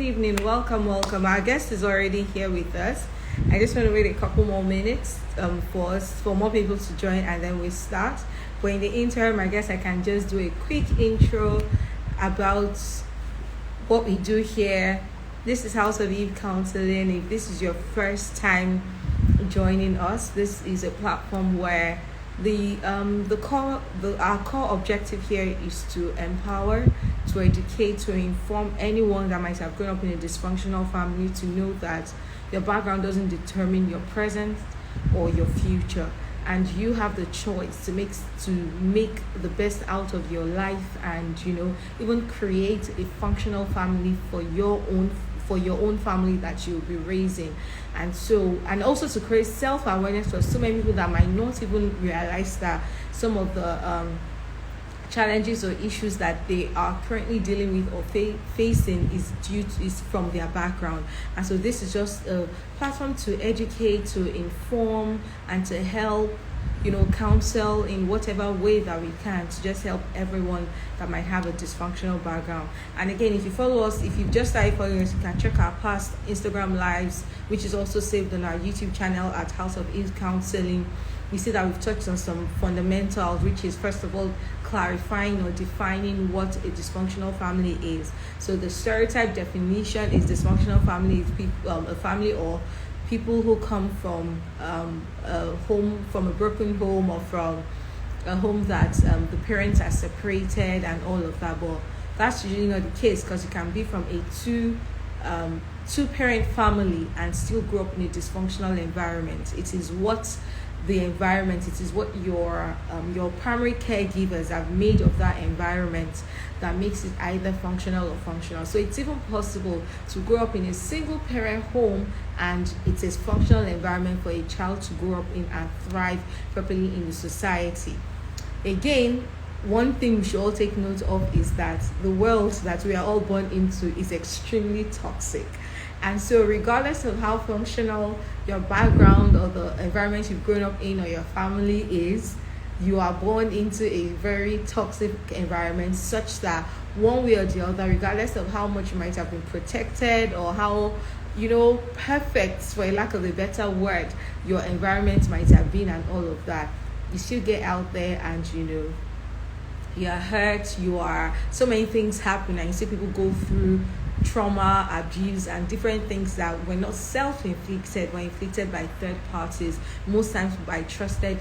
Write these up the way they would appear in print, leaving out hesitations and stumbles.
Good evening, welcome. Our guest is already here with us. I just want to wait a couple more minutes for more people to join and then we start. But in the interim, I guess I can just do a quick intro about what we do here. This is House of Eve Counselling. If this is your first time joining us, this is a platform where our core objective here is to empower, to educate, to inform anyone that might have grown up in a dysfunctional family to know that your background doesn't determine your present or your future, and you have the choice to make the best out of your life, and even create a functional family for your own family that you'll be raising. And also to create self-awareness for so many people that might not even realize that some of the challenges or issues that they are currently dealing with or facing is from their background. And so this is just a platform to educate, to inform, and to help, counsel in whatever way that we can, to just help everyone that might have a dysfunctional background. And again, if you've just started following us, you can check our past Instagram lives, which is also saved on our YouTube channel at House of Eve Counselling. We see that we've touched on some fundamentals, which is first of all clarifying or defining what a dysfunctional family is. So the stereotype definition is dysfunctional family is a family or people who come from a broken home, or from a home that the parents are separated and all of that. But that's usually not the case, because you can be from a two-parent family and still grow up in a dysfunctional environment. It is what your primary caregivers have made of that environment that makes it either functional or functional. So it's even possible to grow up in a single parent home and it's a functional environment for a child to grow up in and thrive properly in the society. Again, one thing we should all take note of is that the world that we are all born into is extremely toxic. And so regardless of how functional your background or the environment you've grown up in or your family is, you are born into a very toxic environment, such that one way or the other, regardless of how much you might have been protected or how perfect, for a lack of a better word, your environment might have been and all of that, you still get out there and you are hurt, so many things happen, and you see people go through trauma, abuse, and different things that were not self-inflicted, were inflicted by third parties, most times by trusted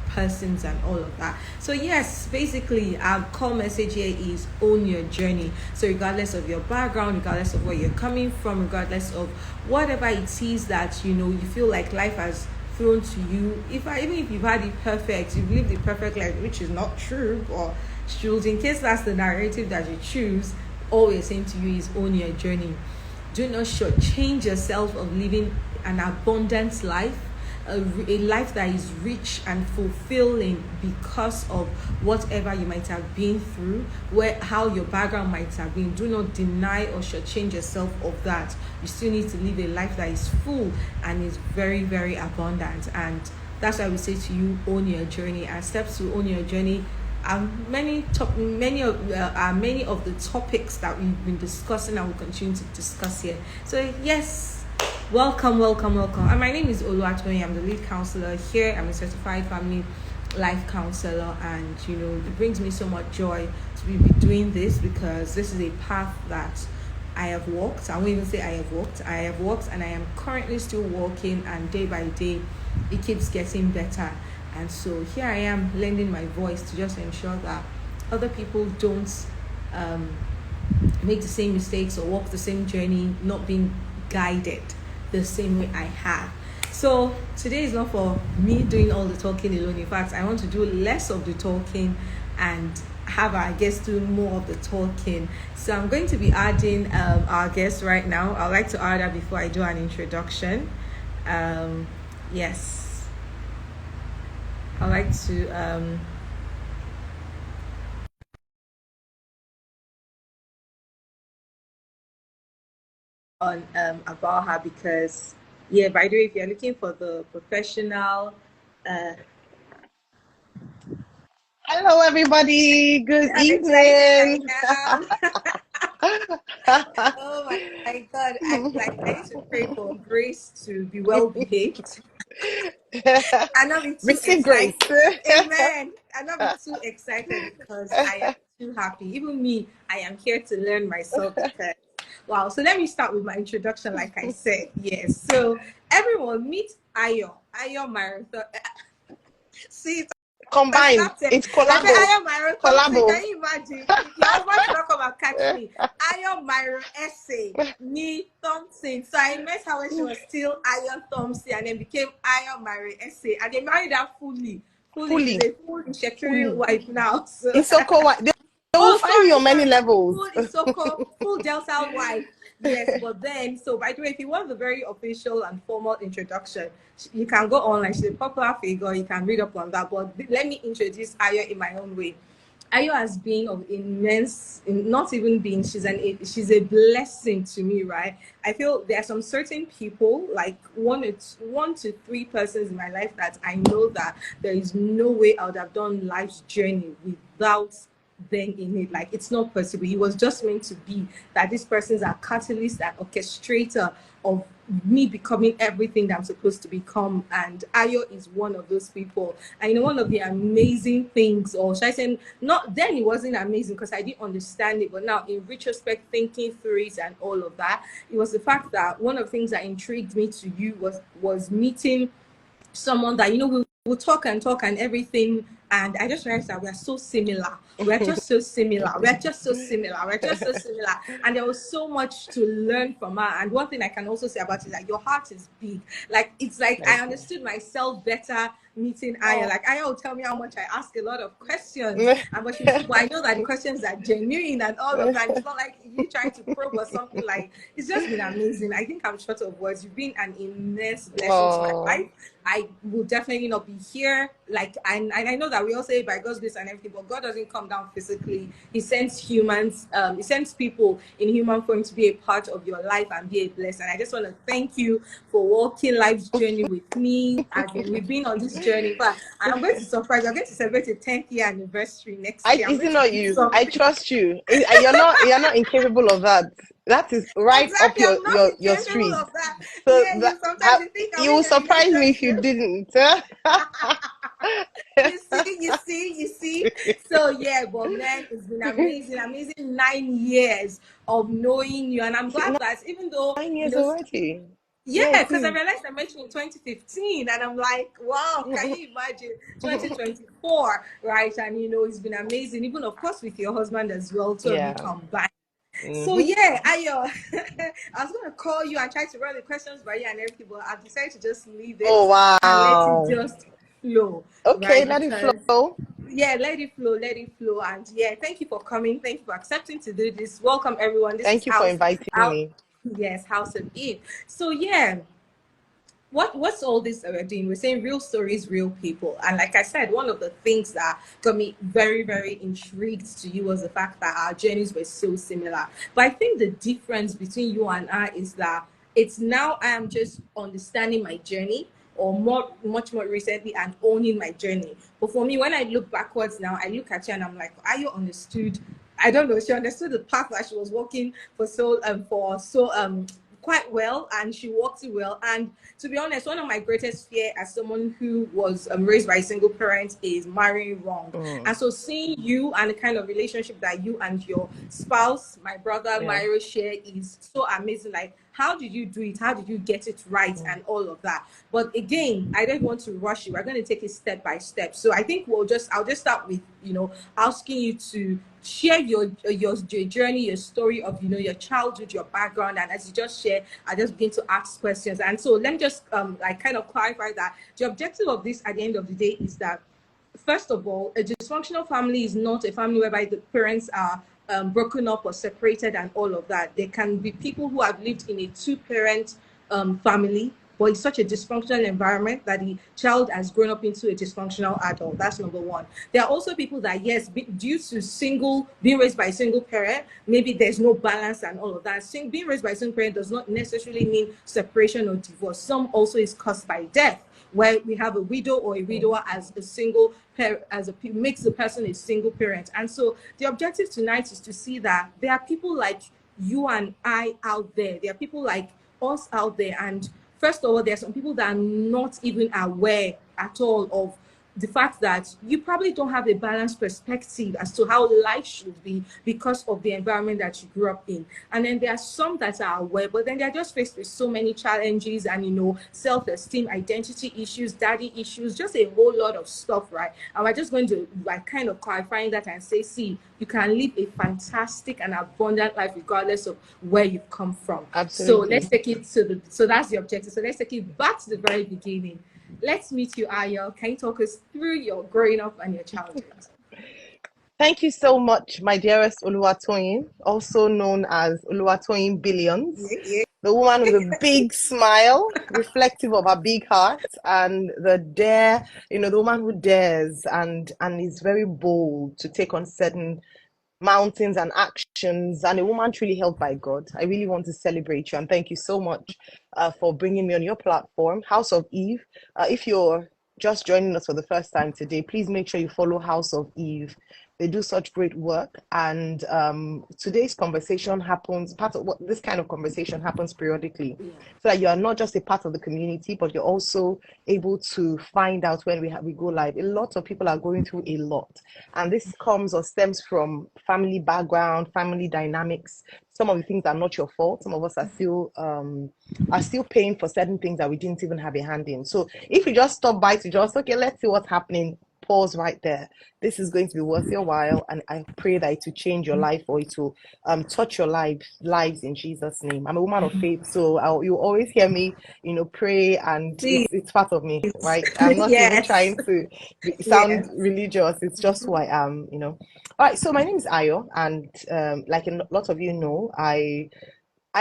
persons and all of that. So yes, basically our core message here is own your journey. So regardless of your background, regardless of where you're coming from, regardless of whatever it is that you feel like life has thrown to you, even if you've had it perfect, you've lived the perfect life, which is not true, or should, in case that's the narrative that you choose, all we're saying to you is own your journey. Do not shortchange yourself of living an abundant life, a life that is rich and fulfilling because of whatever you might have been through, how your background might have been. Do not deny or shortchange yourself of that. You still need to live a life that is full and is very, very abundant. And that's why we say to you, own your journey. And steps to own your journey many of the topics that we've been discussing and will continue to discuss here. So yes, welcome. And my name is Oluwatoyin. I'm the lead counselor here. I'm a certified family life counselor, and it brings me so much joy to be doing this, because this is a path that I have walked. I won't even say I have walked, and I am currently still walking, and day by day it keeps getting better. And so here I am lending my voice to just ensure that other people don't make the same mistakes or walk the same journey, not being guided the same way I have. So today is not for me doing all the talking alone. In fact, I want to do less of the talking and have our guests do more of the talking. So I'm going to be adding our guest right now. I'd like to add her before I do an introduction. Yes. I'd like to about her, because by the way, if you're looking for the professional Hello, everybody. Good I'm excited right evening. now. Oh my God. I need to pray for Grace to be well behaved and not be too Receive grace. excited. Amen. And not be too excited because I am too happy. Even me, I am here to learn myself because wow. So let me start with my introduction, like I said. Yes. So everyone meet Ayo. Ayo Marathon. See, I Combined. started. It's I said, collabo. I am Myro Thompson. Collabo. Can you imagine? Your husband should not come and catch me. I am Mairo-Ese, me Thompson. So I met her when she was still Iron Thompson and then became Iron Mairo-Ese. And they married her fully. Fully. She's Fully. a full Shakiri Fully. wife now. So Isoko, they will oh, find you on many sorry. levels. Full Isoko, full Delta wife. Yes, but then, so by the way, if you want the very official and formal introduction, you can go online. She's a popular figure. You can read up on that. But let me introduce Ayo in my own way. Ayo has been of immense, not even being, she's a blessing to me, right? I feel there are some certain people, like one to three persons in my life that I know that there is no way I would have done life's journey without them in it. Like it's not possible. It was just meant to be that these persons are catalyst and orchestrator of me becoming everything that I'm supposed to become. And Ayo is one of those people. And you know, one of the amazing things, or should I say, not then it wasn't amazing because I didn't understand it, but now in retrospect, thinking through it and all of that, it was the fact that one of the things that intrigued me to you was meeting someone that we'll talk and talk and everything, and I just realized that we're so similar. We're just so similar. We're just so similar. We're just so similar. And there was so much to learn from her. And one thing I can also say about it is that your heart is big. Like it's like I Thank you. understood myself better meeting Aya. Oh. Like Aya will tell me how much I ask a lot of questions, and but I know that the questions are genuine and all of that. It's not like you trying to probe or something. Like it's just been amazing. I think I'm short of words. You've been an immense blessing to my Oh. life. I will definitely not be here. Like, and I know that we all say by God's grace and everything, but God doesn't come down physically. He sends humans, he sends people in human form to be a part of your life and be a blessing. And I just want to thank you for walking life's journey with me. We've been on this journey, but I'm going to surprise you. I'm going to celebrate a 10th year anniversary next year. I'm Is going it to not do you? I something. trust you. You're not incapable of that. That is right up Exactly. I'm not your incapable street. of that. So Yeah, that, sometimes you think I'm you in will a surprise me if you relationship. didn't. You see. So yeah, but man, it's been amazing, amazing 9 years of knowing you, and I'm glad that even though 9 years already. yeah, Yeah, it because I is. realized I met you in 2015, and I'm like, wow, can you imagine 2024, right? And it's been amazing, even of course with your husband as well, two of you Yeah. combined. So Mm-hmm. yeah, I was gonna call you and try to run the questions by you and everything, but I decided to just leave Oh it and let it wow. just flow, Okay, right? let it Because flow. yeah, let it flow. And yeah, thank you for coming. Thank you for accepting to do this. Welcome everyone. This is Thank you for inviting House, me. yes, House of Eve. So yeah, what's all this that we're doing? We're saying real stories, real people. And like I said, one of the things that got me very, very intrigued to you was the fact that our journeys were so similar. But I think the difference between you and I is that it's now I am just understanding my journey, or much more recently, and owning my journey. But for me, when I look backwards now, I look at you and I'm like, are you understood? I don't know. She understood the path that she was walking for so quite well, and she walked it well. And to be honest, one of my greatest fear as someone who was raised by a single parent is marrying wrong. Mm, And so seeing you and the kind of relationship that you and your spouse, my brother yeah. Mairo, share is so amazing. Like, how did you do it? How did you get it right? Mm. And all of that. But again, I don't want to rush you. We're going to take it step by step. So I think I'll just start with, asking you to share your journey, your story of, your childhood, your background. And as you just share, I just begin to ask questions. And so let me just like kind of clarify that the objective of this at the end of the day is that, first of all, a dysfunctional family is not a family whereby the parents are broken up or separated and all of that. There can be people who have lived in a two-parent family, but it's such a dysfunctional environment that the child has grown up into a dysfunctional adult. That's number one. There are also people that, yes, due to being raised by a single parent, maybe there's no balance and all of that. Being raised by a single parent does not necessarily mean separation or divorce. Some also is caused by death, where we have a widow or a widower as a single parent, makes the person a single parent. And so the objective tonight is to see that there are people like you and I out there. There are people like us out there. And first of all, there are some people that are not even aware at all of the fact that you probably don't have a balanced perspective as to how life should be because of the environment that you grew up in. And then there are some that are aware, but then they're just faced with so many challenges and, self-esteem, identity issues, daddy issues, just a whole lot of stuff, right? And we're just going to like kind of clarifying that and say, see, you can live a fantastic and abundant life regardless of where you've come from. So Absolutely. let's take it so that's the objective. So let's take it back to the very beginning. Let's meet you, Ayo. Can you talk us through your growing up and your childhood? Thank you so much, my dearest Oluwatoyin, also known as Oluwatoyin Billions, the woman with a big smile, reflective of her big heart, and the woman who dares and is very bold to take on certain mountains and actions, and a woman truly held by God. I really want to celebrate you and thank you so much for bringing me on your platform, House of Eve. If you're just joining us for the first time today, please make sure you follow House of Eve. They do such great work, and today's conversation happens, part of what this kind of conversation happens periodically, so that you are not just a part of the community, but you're also able to find out when we go live. A lot of people are going through a lot, and this comes or stems from family background, family dynamics. Some of the things are not your fault. Some of us are still paying for certain things that we didn't even have a hand in. So if you just stop by to just, okay, let's see what's happening, pause right there. This is going to be worth your while, and I pray that it will change your life, or it will touch your lives in Jesus' name. I'm a woman of faith, so you always hear me, pray, and it's part of me, right? I'm not even Yes. trying to sound Yes. religious. It's just who I am. All right, so my name is Ayo, and like a lot of you know, I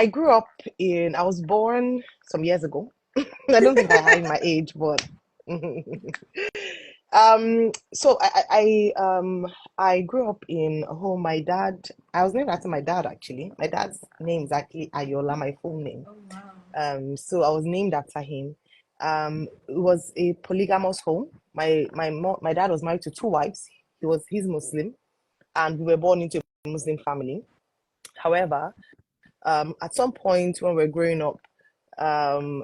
grew up I was born some years ago. I don't think I hide my age, but so I grew up in a home. I was named after my dad actually. My dad's name is actually Ayola, my full name. Oh, wow. So I was named after him. It was a polygamous home. My dad was married to two wives. He's Muslim, and we were born into a Muslim family. However, at some point when we were growing up,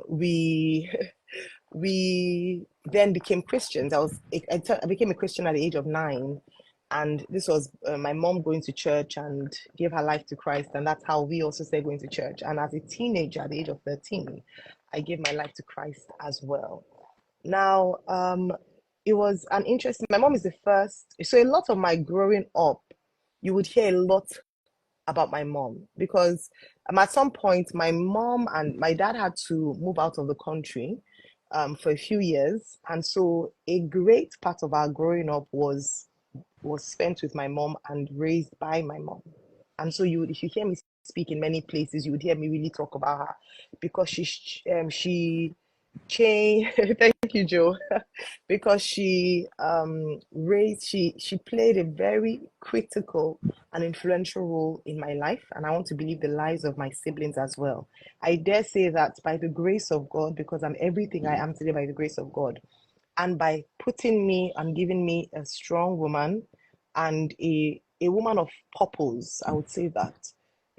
we we then became Christians. I became a Christian at the age of 9, and this was my mom going to church and gave her life to Christ, and that's how we also started going to church. And as a teenager, at the age of 13, I gave my life to Christ as well. Now, it was an interesting. My mom is the first, so a lot of my growing up, you would hear a lot about my mom, because at some point my mom and my dad had to move out of the country for a few years, and so a great part of our growing up was spent with my mom and raised by my mom. And so if you hear me speak in many places, you would hear me really talk about her, because she changed. Thank you, Joe. Because she played a very critical and influential role in my life, and I want to believe the lives of my siblings as well. I dare say that by the grace of God, because I'm everything I am today by the grace of God, and by putting me and giving me a strong woman and a woman of purpose, I would say that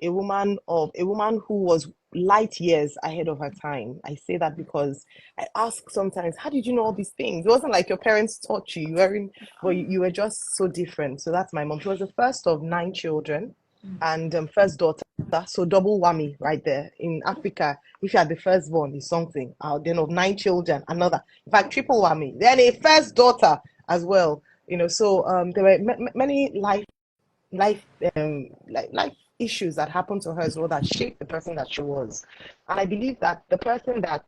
a woman who was light years ahead of her time. I say that because I ask sometimes, how did you know all these things? It wasn't like your parents taught you. But you were just so different. So that's my mom. She was the first of 9 children, and first daughter. So double whammy right there. In Africa, if you are the firstborn, is something. Then of 9 children, another. In fact, triple whammy. Then a first daughter as well. So there were many life life issues that happened to her as well that shaped the person that she was. And I believe that the person that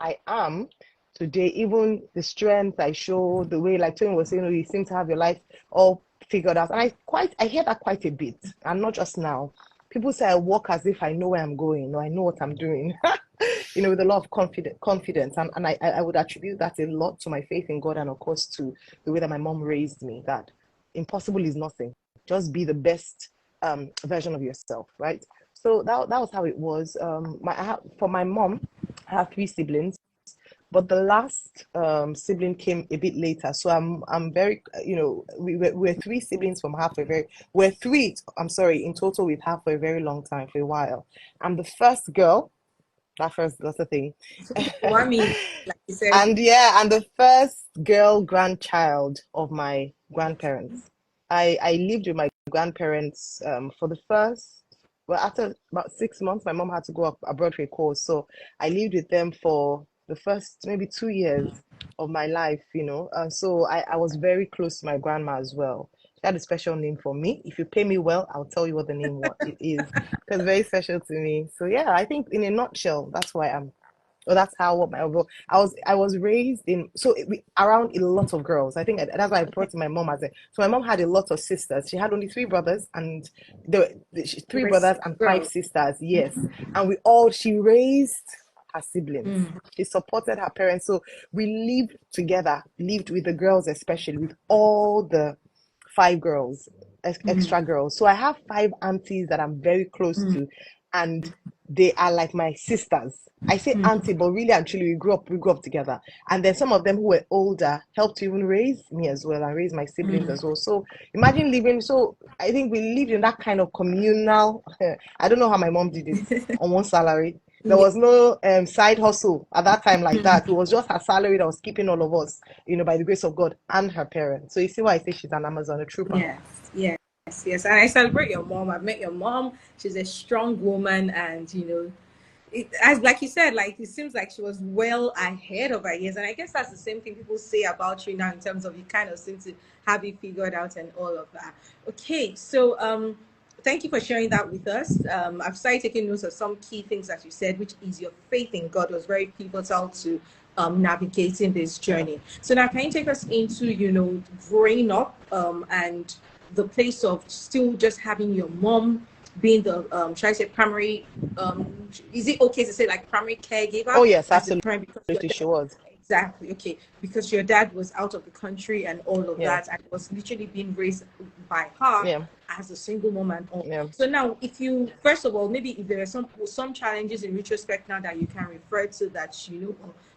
I am today, even the strength I show, the way, like Tony was saying, you seem to have your life all figured out. And I hear that quite a bit, and not just now. People say I walk as if I know where I'm going, or I know what I'm doing. With a lot of confidence. And I would attribute that a lot to my faith in God, and of course to the way that my mom raised me, that impossible is nothing. Just be the best version of yourself, right? So that was how it was. For my mom, I have 3 siblings. But the last sibling came a bit later. So I'm very, we're three siblings from half a very, we're three, I'm sorry, in total we've had for a very long time, for a while. I'm the first girl, that first daughter thing. What mean, like you said, And yeah, and the first girl grandchild of my grandparents. I lived with my grandparents for the first, well, after about 6 months, my mom had to go up abroad for a course. So I lived with them for the first maybe 2 years of my life, So I was very close to my grandma as well. She had a special name for me. If you pay me well, I'll tell you what the name what it is. Because very special to me. So yeah, I think in a nutshell, that's why I'm well, that's how what my overall. I was raised in around a lot of girls. I think that's why I brought to my mom as a. So my mom had a lot of sisters. She had only three brothers and the three rest brothers and five girls. sisters. Yes, and she raised her siblings. Mm, She supported her parents. So we lived with the girls, especially with all the five girls, mm, extra girls. So I have five aunties that I'm very close mm, to, and they are like my sisters. I say mm, auntie, but really actually we grew up together. And then some of them who were older helped to even raise me as well and raise my siblings as mm. well. So imagine living. So I think we lived in that kind of communal. I don't know how my mom did it on one salary. There Yeah. was no side hustle at that time like Mm. that. It was just her salary that was keeping all of us, by the grace of God and her parents. So you see why I say she's an Amazon, a trooper. Yes, yes, yes. And I celebrate your mom. I've met your mom. She's a strong woman, and as like you said, like it seems like she was well ahead of her years. And I guess that's the same thing people say about you now in terms of you kind of seem to have it figured out and all of that. Okay, so thank you for sharing that with us. I've started taking notes of some key things that you said, which is your faith in God was very pivotal to navigating this journey. So now, can you take us into growing up and the place of still just having your mom being the should I say primary is it okay to say like primary Oh caregiver yes, as a absolutely, parent because your she dad was. exactly okay because your dad was out of the country and all of Yeah, that and was literally being raised by her yeah, as a single mom and all. yeah. So now if you first of all maybe if there are some challenges in retrospect now that you can refer to that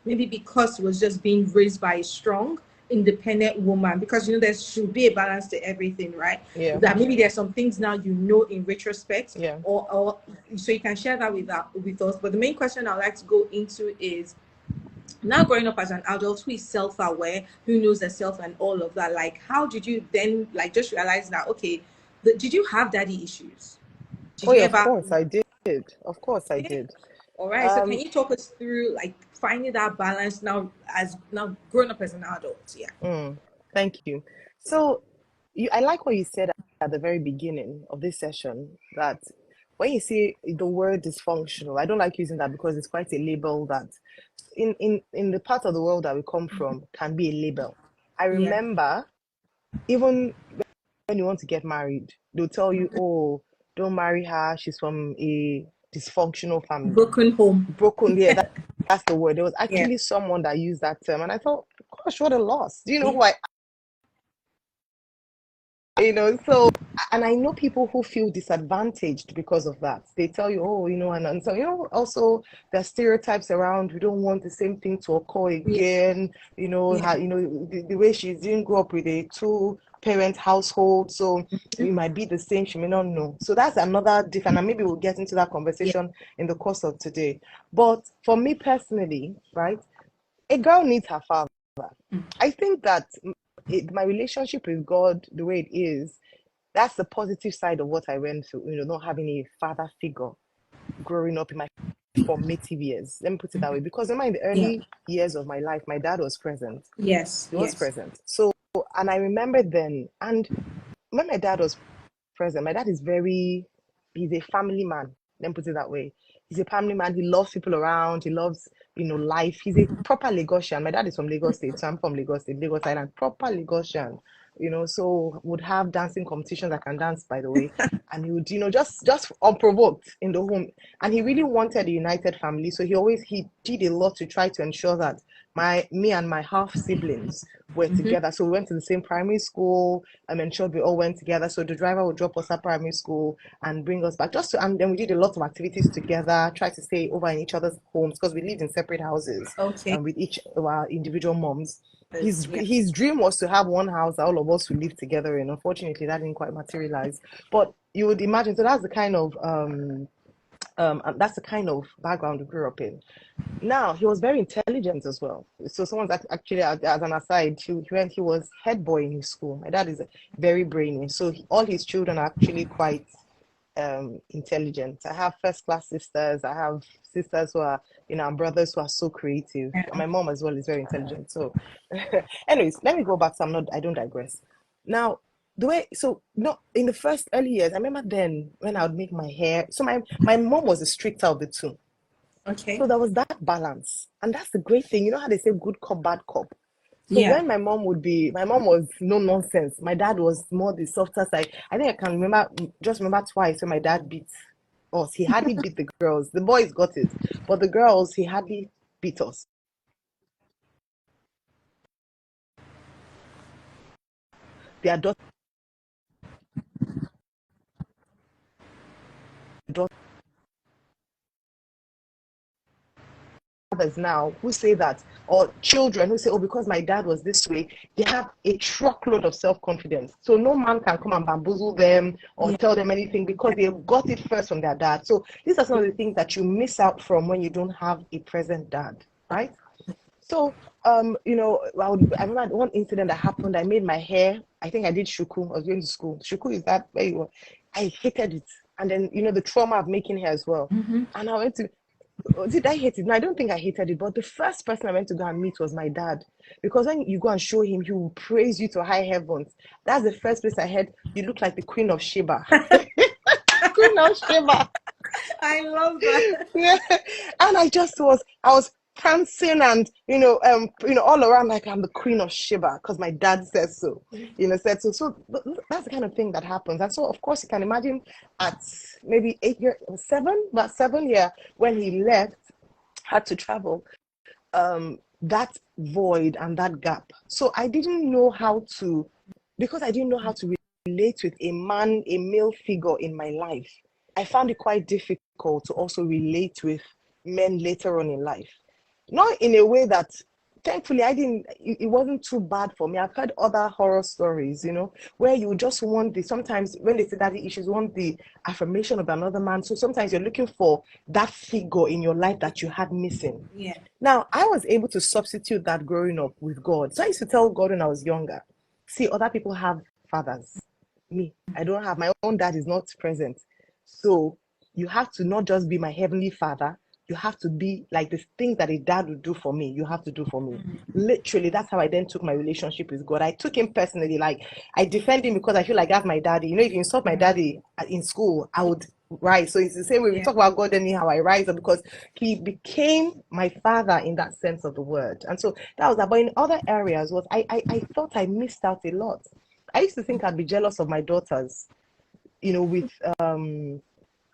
maybe because it was just being raised by a strong independent woman because there should be a balance to everything, right? Yeah, That maybe there's some things now in retrospect yeah. or so you can share that with us. But the main question I'd like to go into is now growing up as an adult who is self-aware, who knows herself and all of that, like how did you then like just realize that okay, did you have daddy issues? Did Oh you yeah, of ever course I did. Of course I okay. did. All right, so can Um, you talk us through like finding that balance now growing up as an adult? Yeah. thank you. So I like what you said at the very beginning of this session that when you see the word dysfunctional, I don't like using that because it's quite a label that in the part of the world that we come from can be a label. I Yeah. remember even when you want to get married, they'll tell you, oh, don't marry her. She's from a dysfunctional family. Broken home. Broken, yeah, that's the word. There was Yeah. actually someone that used that term, and I thought, gosh, what a loss. Do you know who so, and I know people who feel disadvantaged because of that. They tell you, oh, and so, also there are stereotypes around, we don't want the same thing to occur Yeah. again, Yeah. the way she didn't grow up with a two-parent household, so it might be the same, she may not know. So that's another different, and maybe we'll get into that Yeah. conversation in the course of today. But for me personally, right, a girl needs her father. I think that my relationship with God, the way it is, that's the positive side of what I went through, not having a father figure growing up in my formative years. Let me put it that way. Because in the Yeah. early years of my life, my dad was present. Yes. He was Yes. present. So, and I remember then, and when my dad was present, my dad he's a family man. Let me put it that way. He's a family man. He loves people around. He loves, life. He's a proper Lagosian. My dad is from Lagos State, so I'm from Lagos State, Lagos Island. Proper Lagosian, so would have dancing competitions. I can dance, by the way. And he would, just unprovoked in the home. And he really wanted a united family. So he did a lot to try to ensure that me and my half siblings were together. So we went to the same primary school. I ensured we all went together. So the driver would drop us at primary school and bring us back. And then we did a lot of activities together, tried to stay over in each other's homes because we lived in separate houses Okay. with each of our individual moms. Yeah. His dream was to have one house that all of us would live together in. Unfortunately, that didn't quite materialize. But you would imagine, so that's the kind of background we grew up in. Now, he was very intelligent as well. So someone's actually, as an aside, he was head boy in his school. My dad is very brainy. So all his children are actually quite intelligent. I have first class sisters. I have sisters who are, and brothers who are so creative. My mom as well is very intelligent. So anyways, let me go back. So I don't digress. Now, in the first early years, I remember then when I would make my hair. So my mom was the stricter of the two. Okay. So there was that balance. And that's the great thing. You know how they say good cop, bad cop? So Yeah. when my mom was no nonsense. My dad was more the softer side. I think I can remember twice when my dad beat us. He hardly beat the girls. The boys got it. But the girls, he hardly beat us. Their daughters now who say that, or children who say, oh, because my dad was this way, they have a truckload of self-confidence. So no man can come and bamboozle them or tell them anything because they got it first from their dad. So these are some of the things that you miss out from when you don't have a present dad, right? So, I remember one incident that happened. I made my hair. I think I did shuku. I was going to school. Shuku is that where you were. I hated it. And then, the trauma of making hair as well. And I went to, did I hate it? No, I don't think I hated it. But the first person I went to go and meet was my dad. Because when you go and show him, he will praise you to high heavens. That's the first place I heard, you look like the Queen of Sheba. Queen of Sheba. I love that. Yeah. And I was prancing and all around like I'm the Queen of Sheba because my dad says so. Said so. So that's the kind of thing that happens. And so of course you can imagine at maybe 7 year when he left, had to travel, that void and that gap. So I didn't know how to, because I didn't know how to relate with a male figure in my life. I found it quite difficult to also relate with men later on in life. Not in a way that, thankfully, it wasn't too bad for me. I've heard other horror stories, where you just want sometimes when they say daddy issues, want the affirmation of another man. So sometimes you're looking for that figure in your life that you had missing. Yeah. Now, I was able to substitute that growing up with God. So I used to tell God when I was younger, see, other people have fathers. Me, I don't have. My own dad is not present. So you have to not just be my heavenly father, you have to be like the things that a dad would do for me, you have to do for me. Literally, that's how I then took my relationship with God. I took him personally. Like, I defend him because I feel like that's my daddy. If you insult my daddy in school, I would rise. So it's the same way we talk about God anyhow, I rise up because he became my father in that sense of the word. And so that was that. But in other areas, I thought I missed out a lot. I used to think I'd be jealous of my daughters,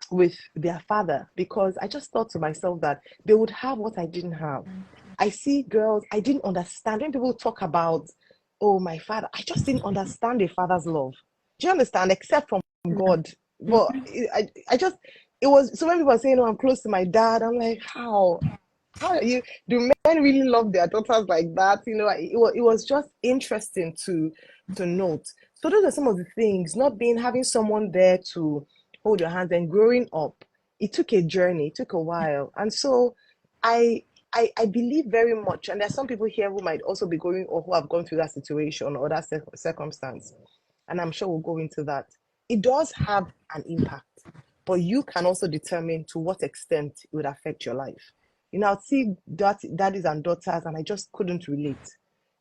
with their father, because I just thought to myself that they would have what I didn't have. I see girls, I didn't understand when people talk about, oh, my father, I just didn't understand a father's love. Do you understand? Except from God. But it was, so when people are saying, oh, I'm close to my dad, I'm like, how do men really love their daughters like that? It was just interesting to note. So those are some of the things, having someone there to hold your hands. And growing up, it took a journey, it took a while. And so I believe very much, and there's some people here who might also be going, or who have gone through that situation or that circumstance, and I'm sure we'll go into that. It does have an impact, but you can also determine to what extent it would affect your life. I'd see daddies and daughters, and I just couldn't relate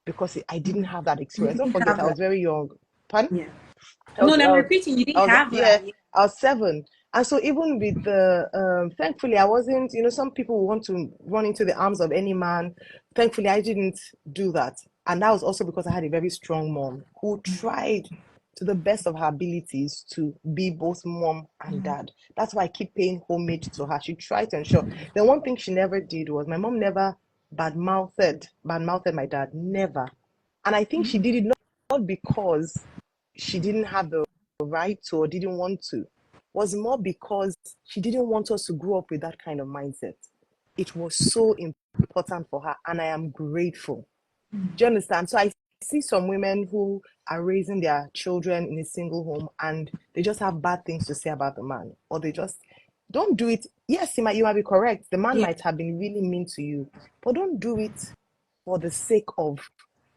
because I didn't have that experience. Don't forget, I was very young. Pardon? Yeah. No, I'm repeating, you didn't have that. Yeah, I was 7. And so even with thankfully, I wasn't, some people want to run into the arms of any man. Thankfully, I didn't do that. And that was also because I had a very strong mom who tried to the best of her abilities to be both mom and dad. That's why I keep paying homage to her. She tried to ensure. The one thing she never did was my mom never badmouthed my dad. Never. And I think she did it not because she didn't have the right to or didn't want to. It was more because she didn't want us to grow up with that kind of mindset. It was so important for her, and I am grateful. Do you understand? So I see some women who are raising their children in a single home and they just have bad things to say about the man, or they just don't do it. Yes, you might be correct. The man Yeah. might have been really mean to you, but don't do it for the sake of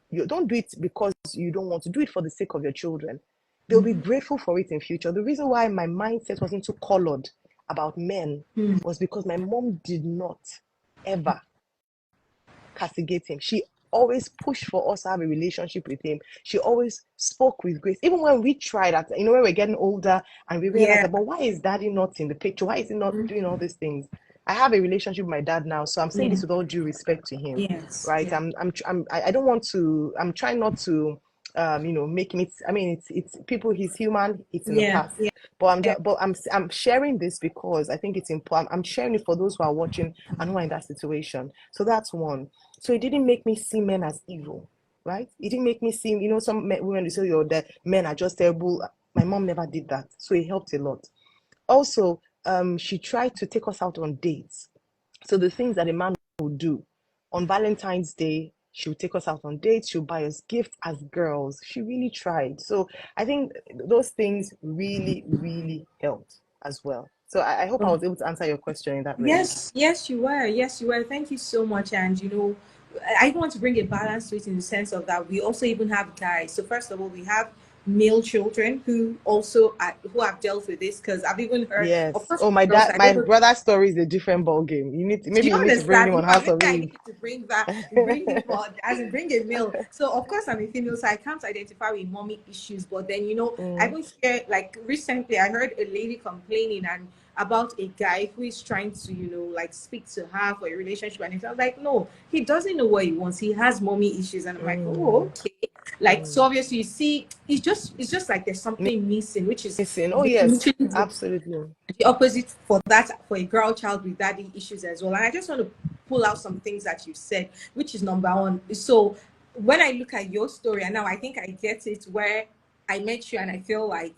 you. Don't do it because you don't want to do it for the sake of your children. They'll be grateful for it in future. The reason why my mindset wasn't too colored about men was because my mom did not ever castigate him. She always pushed for us to have a relationship with him. She always spoke with grace. Even when we tried at, when we're getting older and we realized Yeah. that, but why is daddy not in the picture? Why is he not doing all these things? I have a relationship with my dad now, so I'm saying Yeah. this with all due respect to him, Yes. right? Yeah. I don't want to. I'm trying not to, make him. I mean, it's people. He's human. It's in the Yeah. past. Yeah. But I'm sharing this because I think it's important. I'm sharing it for those who are watching and who are in that situation. So that's one. So it didn't make me see men as evil, right? It didn't make me see, some women will say, the men are just terrible. My mom never did that. So it helped a lot. Also, she tried to take us out on dates. So the things that a man would do on Valentine's Day, she would take us out on dates. She would buy us gifts as girls. She really tried. So I think those things really, really helped as well. So I hope I was able to answer your question in that range. Yes, yes, you were. Yes, you were. Thank you so much. And I want to bring a balance to it in the sense of that we also even have guys. So first of all, we have male children who also who have dealt with this because I've even heard, of Yes. course, Oh, from the girls' side. my brother's story is a different ball game. Do Maybe you you need to bring understand? him In on fact, House maybe of I Eve. need to bring him on, as in bring a male. So of course I'm a female, so I can't identify with mommy issues. But then I Mm, was here like recently. I heard a lady complaining and about a guy who is trying to like speak to her for a relationship, and I was like, no, he doesn't know what he wants. He has mommy issues, and I'm like, oh, mm, okay. Like so, mm. obviously, you see, it's just like there's something missing, which is Missing. Oh yes, literally absolutely. the opposite for that for a girl child with daddy issues as well. And I just want to pull out some things that you said, which is number one. So when I look at your story, and now I think I get it, where I met you and I feel like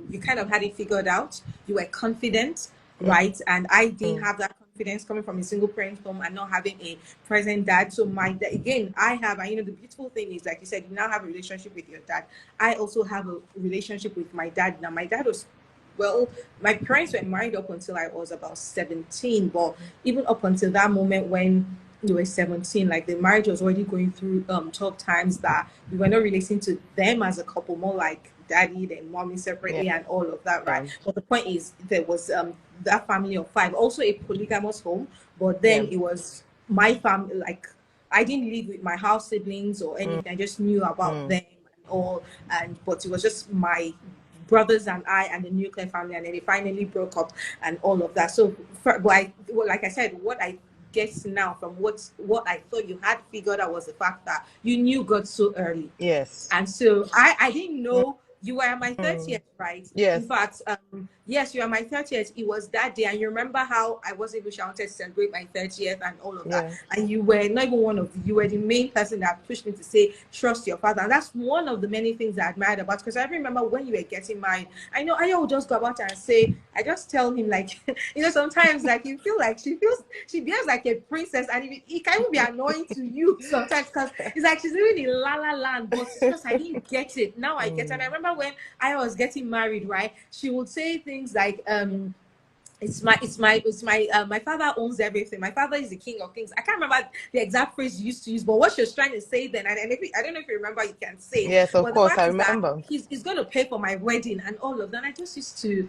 you kind of had it figured out. You were confident, right? And I didn't Mm, have that confidence coming from a single parent home and not having a present dad. So again, I have, and the beautiful thing is, like you said, you now have a relationship with your dad. I also have a relationship with my dad. Now my dad was, well, my parents were married up until I was about 17, but even up until that moment when they were 17, like the marriage was already going through tough times, that we were not relating to them as a couple, more like daddy and mommy yeah. separately and all of that, right? Yeah. But the point is, there was that family of five, also a polygamous home, but then Yeah. it was my family. Like, I didn't live with my house siblings or Mm, anything. I just knew about mm. them and all, and but it was just my brothers and I and the nuclear family, and then they finally broke up and all of that. So, like I said, what I guess now from what I thought you had figured out was the fact that you knew God so early. Yes. And so I didn't know you were at my Mm. 30th, right? In Yes. fact, yes, you are my 30th. It was that day. And you remember how I wasn't even sure I wanted to celebrate my 30th and all of that. Yeah. And you were not even you were the main person that pushed me to say, trust your father. And that's one of the many things I admired about, because I remember when you were getting married, I know I would just go about and say, I just tell him, like, sometimes like you feel like she behaves like a princess, and it can even be annoying to you sometimes because it's like she's living in la la land, but it's because I didn't get it. Now I get it. And I Mm. remember when I was getting married, right? She would say things like, my father owns everything. My father is the king of kings. I can't remember the exact phrase you used to use, but what she was trying to say then, and if I don't know if you remember, you can say it. Yes, of But the course, I fact is that remember. he's going to pay for my wedding and all of that. And I just used to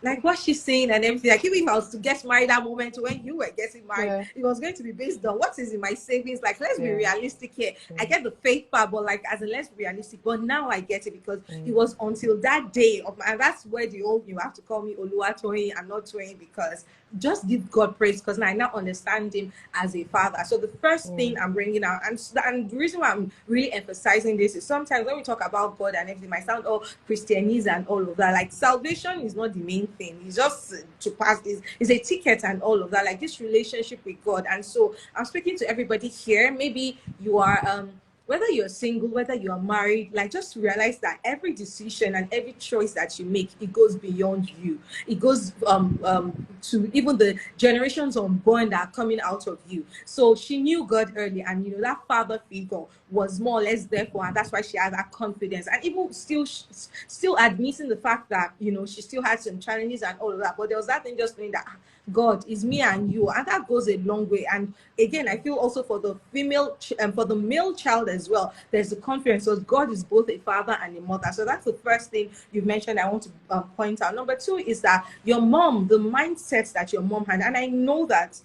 like what she's saying and everything. Like, even if I was to get married that moment when you were getting married, Yeah. it was going to be based on what is in my savings. Like, let's be Yeah. realistic here. I Mm. get the faith part, but like, as a let's be realistic. But now I get it, because it Mm. was until that day of my, and that's where the old, you have to call me Oluwatoyin and not Toyin, because just give God praise because I now understand him as a father. So the first thing I'm bringing out, and the reason why I'm really emphasizing this is sometimes when we talk about God and everything, might sound all Christianese and all of that. Like salvation is not the main thing. It's just to pass. Is a ticket and all of that. Like this relationship with God. And so I'm speaking to everybody here. Maybe you are whether you're single, whether you are married, like just realize that every decision and every choice that you make, it goes beyond you. It goes to even the generations unborn that are coming out of you. So she knew God early, and that father figure was more or less there for her. That's why she had that confidence, and even still admitting the fact that she still had some challenges and all of that. But there was that thing just knowing that God is me and you, and that goes a long way. And again, I feel also for the for the male child as well, there's a confidence. So God is both a father and a mother. So that's the first thing you mentioned I want to point out. Number two is that your mom, the mindset that your mom had, and I know that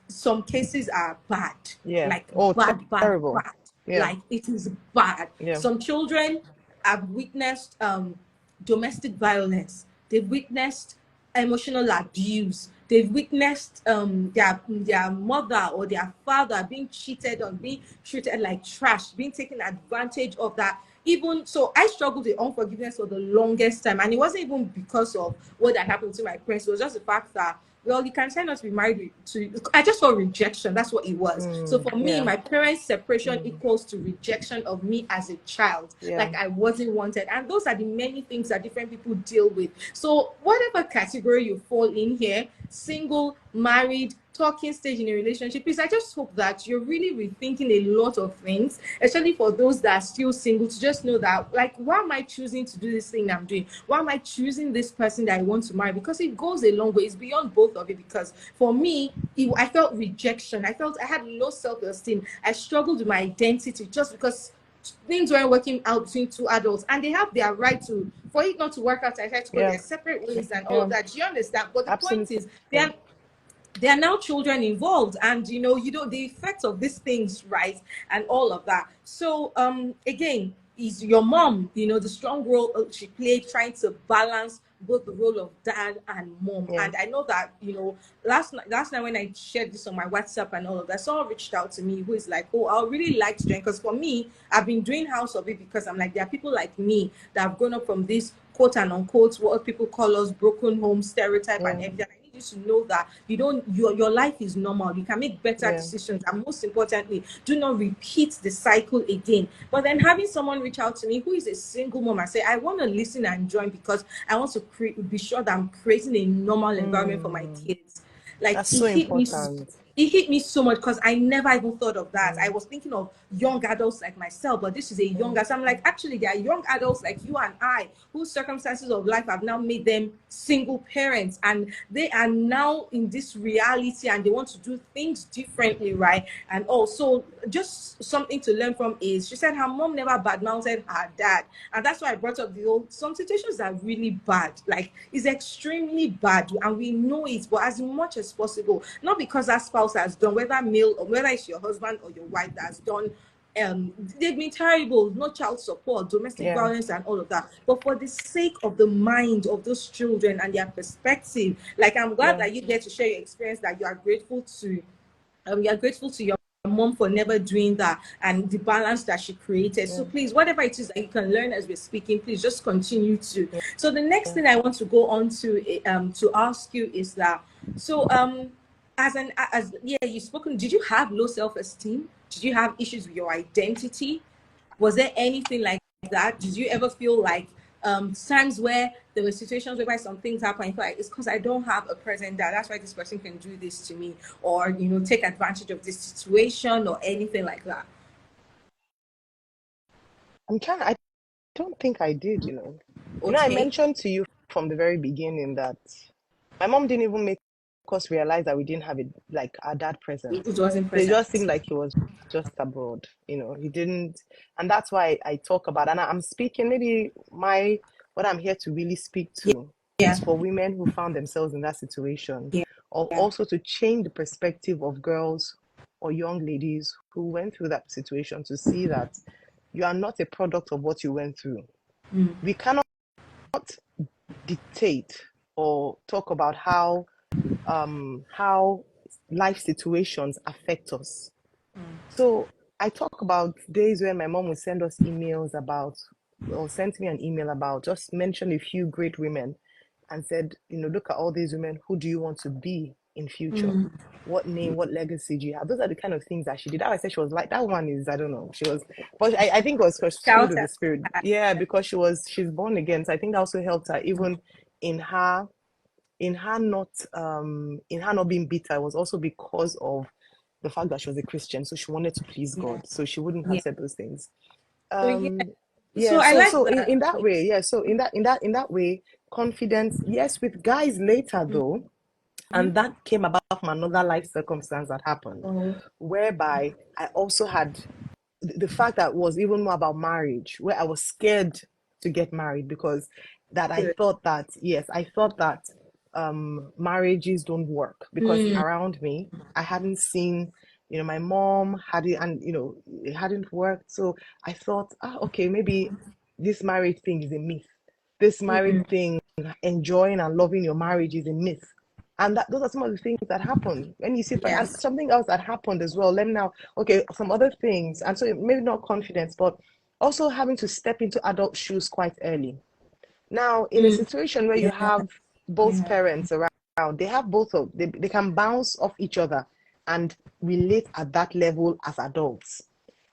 some cases are bad, like Terrible. bad, Yeah. like it is bad. Yeah. Some children have witnessed domestic violence. They've witnessed emotional abuse. They've witnessed their mother or their father being cheated on, being treated like trash, being taken advantage of. That even so, I struggled with unforgiveness for the longest time, and it wasn't even because of what had happened to my parents. It was just the fact that, well, you can try not to be married to. I just saw rejection. That's what it was. So for me, Yeah. my parents' separation equals to rejection of me as a child. Yeah. Like I wasn't wanted, and those are the many things that different people deal with. So whatever category you fall in here, single, married, talking stage in a relationship, please, I just hope that you're really rethinking a lot of things, especially for those that are still single, to just know that, like, why am I choosing to do this thing I'm doing? Why am I choosing this person that I want to marry? Because it goes a long way. It's beyond both of it. Because for me, I felt rejection. I felt I had low self-esteem. I struggled with my identity just because things weren't working out between two adults, and they have their right to, for it not to work out, I had to go their separate ways and all of that. Do you understand? But the point is, there are now children involved, and you know the effects of these things, right, and all of that. So again, is your mom, the strong role she played trying to balance both the role of dad and mom. And I know that last night when I shared this on my WhatsApp and all of that, someone reached out to me who is like, oh, I would really like to join, because for me, I've been doing House of It because I'm like, there are people like me that have grown up from this quote and unquote what people call us broken home stereotype and everything. I need you to know that your life is normal. You can make better decisions, and most importantly, do not repeat the cycle again. But then having someone reach out to me who is a single mom and say, I want to listen and join because I want to be sure that I'm creating a normal environment for my kids. Like That's so important. It hit me so much because I never even thought of that. I was thinking of young adults like myself, but this is a young adult. So I'm like, actually, there are young adults like you and I whose circumstances of life have now made them single parents, and they are now in this reality and they want to do things differently, right? And also, just something to learn from is she said her mom never badmouthed her dad, and that's why I brought up the old. Some situations are really bad, like it's extremely bad, and we know it. But as much as possible, not because that spouse has done, whether male or whether it's your husband or your wife that has done, they've been terrible, no child support, domestic violence and all of that, but for the sake of the mind of those children and their perspective, like I'm glad that you get to share your experience, that you are grateful to your mom for never doing that and the balance that she created. So please, whatever it is that you can learn as we're speaking, please just continue to. So the next thing I want to go on to ask you is that, so you've spoken, did you have low self-esteem? Did you have issues with your identity? Was there anything like that? Did you ever feel like times where there were situations whereby some things happen, like it's because I don't have a present dad, that's why this person can do this to me, or take advantage of this situation, or anything like that? I don't think I did, I Okay. mentioned to you from the very beginning that my mom didn't even make us realize that we didn't have it, like our dad present. It wasn't So it present. just seemed like he was just abroad, he didn't. And that's why I talk about, and I'm speaking, maybe what I'm here to really speak to Yeah. is for women who found themselves in that situation, Yeah. or also to change the perspective of girls or young ladies who went through that situation, to see that you are not a product of what you went through. We cannot dictate or talk about how how life situations affect us. So I talk about days when my mom would send us emails about, or sent me an email about, just mention a few great women and said, look at all these women. Who do you want to be in future? What name, what legacy do you have? Those are the kind of things that she did. I said she was like, that one is, I don't know. She was, but I think it was filled Shout with the out. spirit. Yeah, because she's born again. So I think that also helped her even in her in her not being bitter. It was also because of the fact that she was a Christian, so she wanted to please Yeah. God, so she wouldn't have Yeah. said those things. So yeah. um So yeah, I like so that. in that way, yeah, so in that way, confidence, yes, with guys later though. Mhm. And that came about from another life circumstance that happened, Oh, whereby I also had the fact that was even more about marriage, where I was scared to get married because that I good. thought that, yes, I thought that marriages don't work because Mm, around me I hadn't seen, my mom had it, and it hadn't worked. So I thought, okay, maybe this marriage thing is a myth. This marriage mm, thing, enjoying and loving your marriage, is a myth. And those are some of the things that happen when you sit by. And yes. something else that happened as well. Let me now, okay, some other things. And so maybe not confidence, but also having to step into adult shoes quite early. Now, in a Mm, situation where you yeah. have both Yeah. parents around, they have both of they can bounce off each other and relate at that level as adults.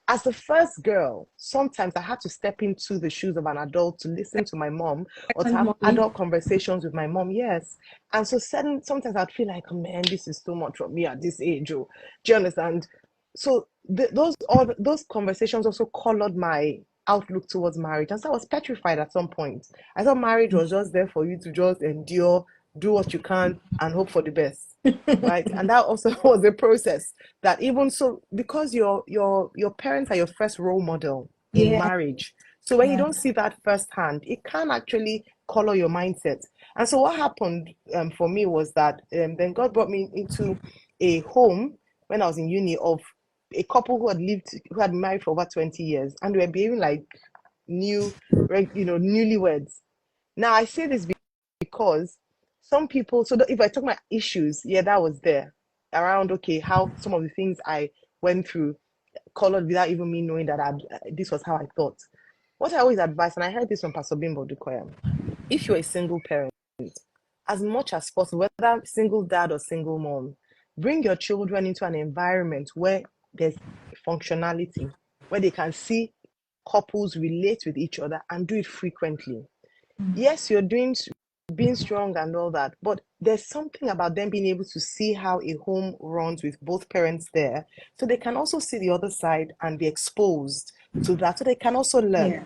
As the first girl, sometimes I had to step into the shoes of an adult to listen to my mom or to Second have mommy. adult conversations with my mom. Yes. And so sometimes I'd feel like, oh, man, this is too much for me at this age. Oh, do you understand? So those conversations also colored my outlook towards marriage. And so I was petrified at some point. I thought marriage was just there for you to just endure, do what you can, and hope for the best. Right. And that also was a process that, even so, because your parents are your first role model in Yeah. marriage, so when you Yeah. don't see that firsthand, it can actually color your mindset. And so what happened for me was that then God brought me into a home when I was in uni of a couple who had been married for over 20 years, and they were behaving like new newlyweds. Now I say this because some people, so that if I talk my issues, yeah, that was there around, okay, how some of the things I went through colored without even me knowing that this was how I thought. What I always advise, and I heard this from Pastor Bimbo Dukoya, if you're a single parent, as much as possible, whether single dad or single mom, bring your children into an environment where there's functionality, where they can see couples relate with each other and do it frequently. Yes, you're doing being strong and all that, but there's something about them being able to see how a home runs with both parents there, so they can also see the other side and be exposed to that, so they can also learn. Yeah.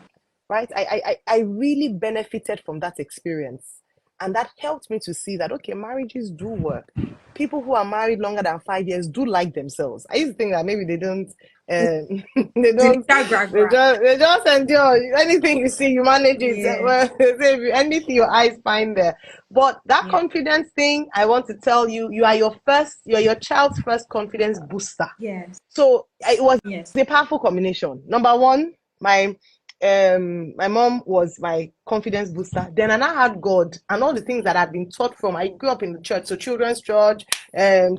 Right? I really benefited from that experience. And that helped me to see that, okay, marriages do work. People who are married longer than 5 years do like themselves. I used to think that maybe they don't, they don't, Delicious gra they gra. just, they just endure. Anything you see, you manage it. Yeah. Well, anything your eyes find there. But that Yeah. confidence thing, I want to tell you, you're your child's first confidence booster. Yes. So it was Yes. a powerful combination. Number one, my mom was my confidence booster. Then I now had God and all the things that I'd been taught from. I grew up in the church, so children's church,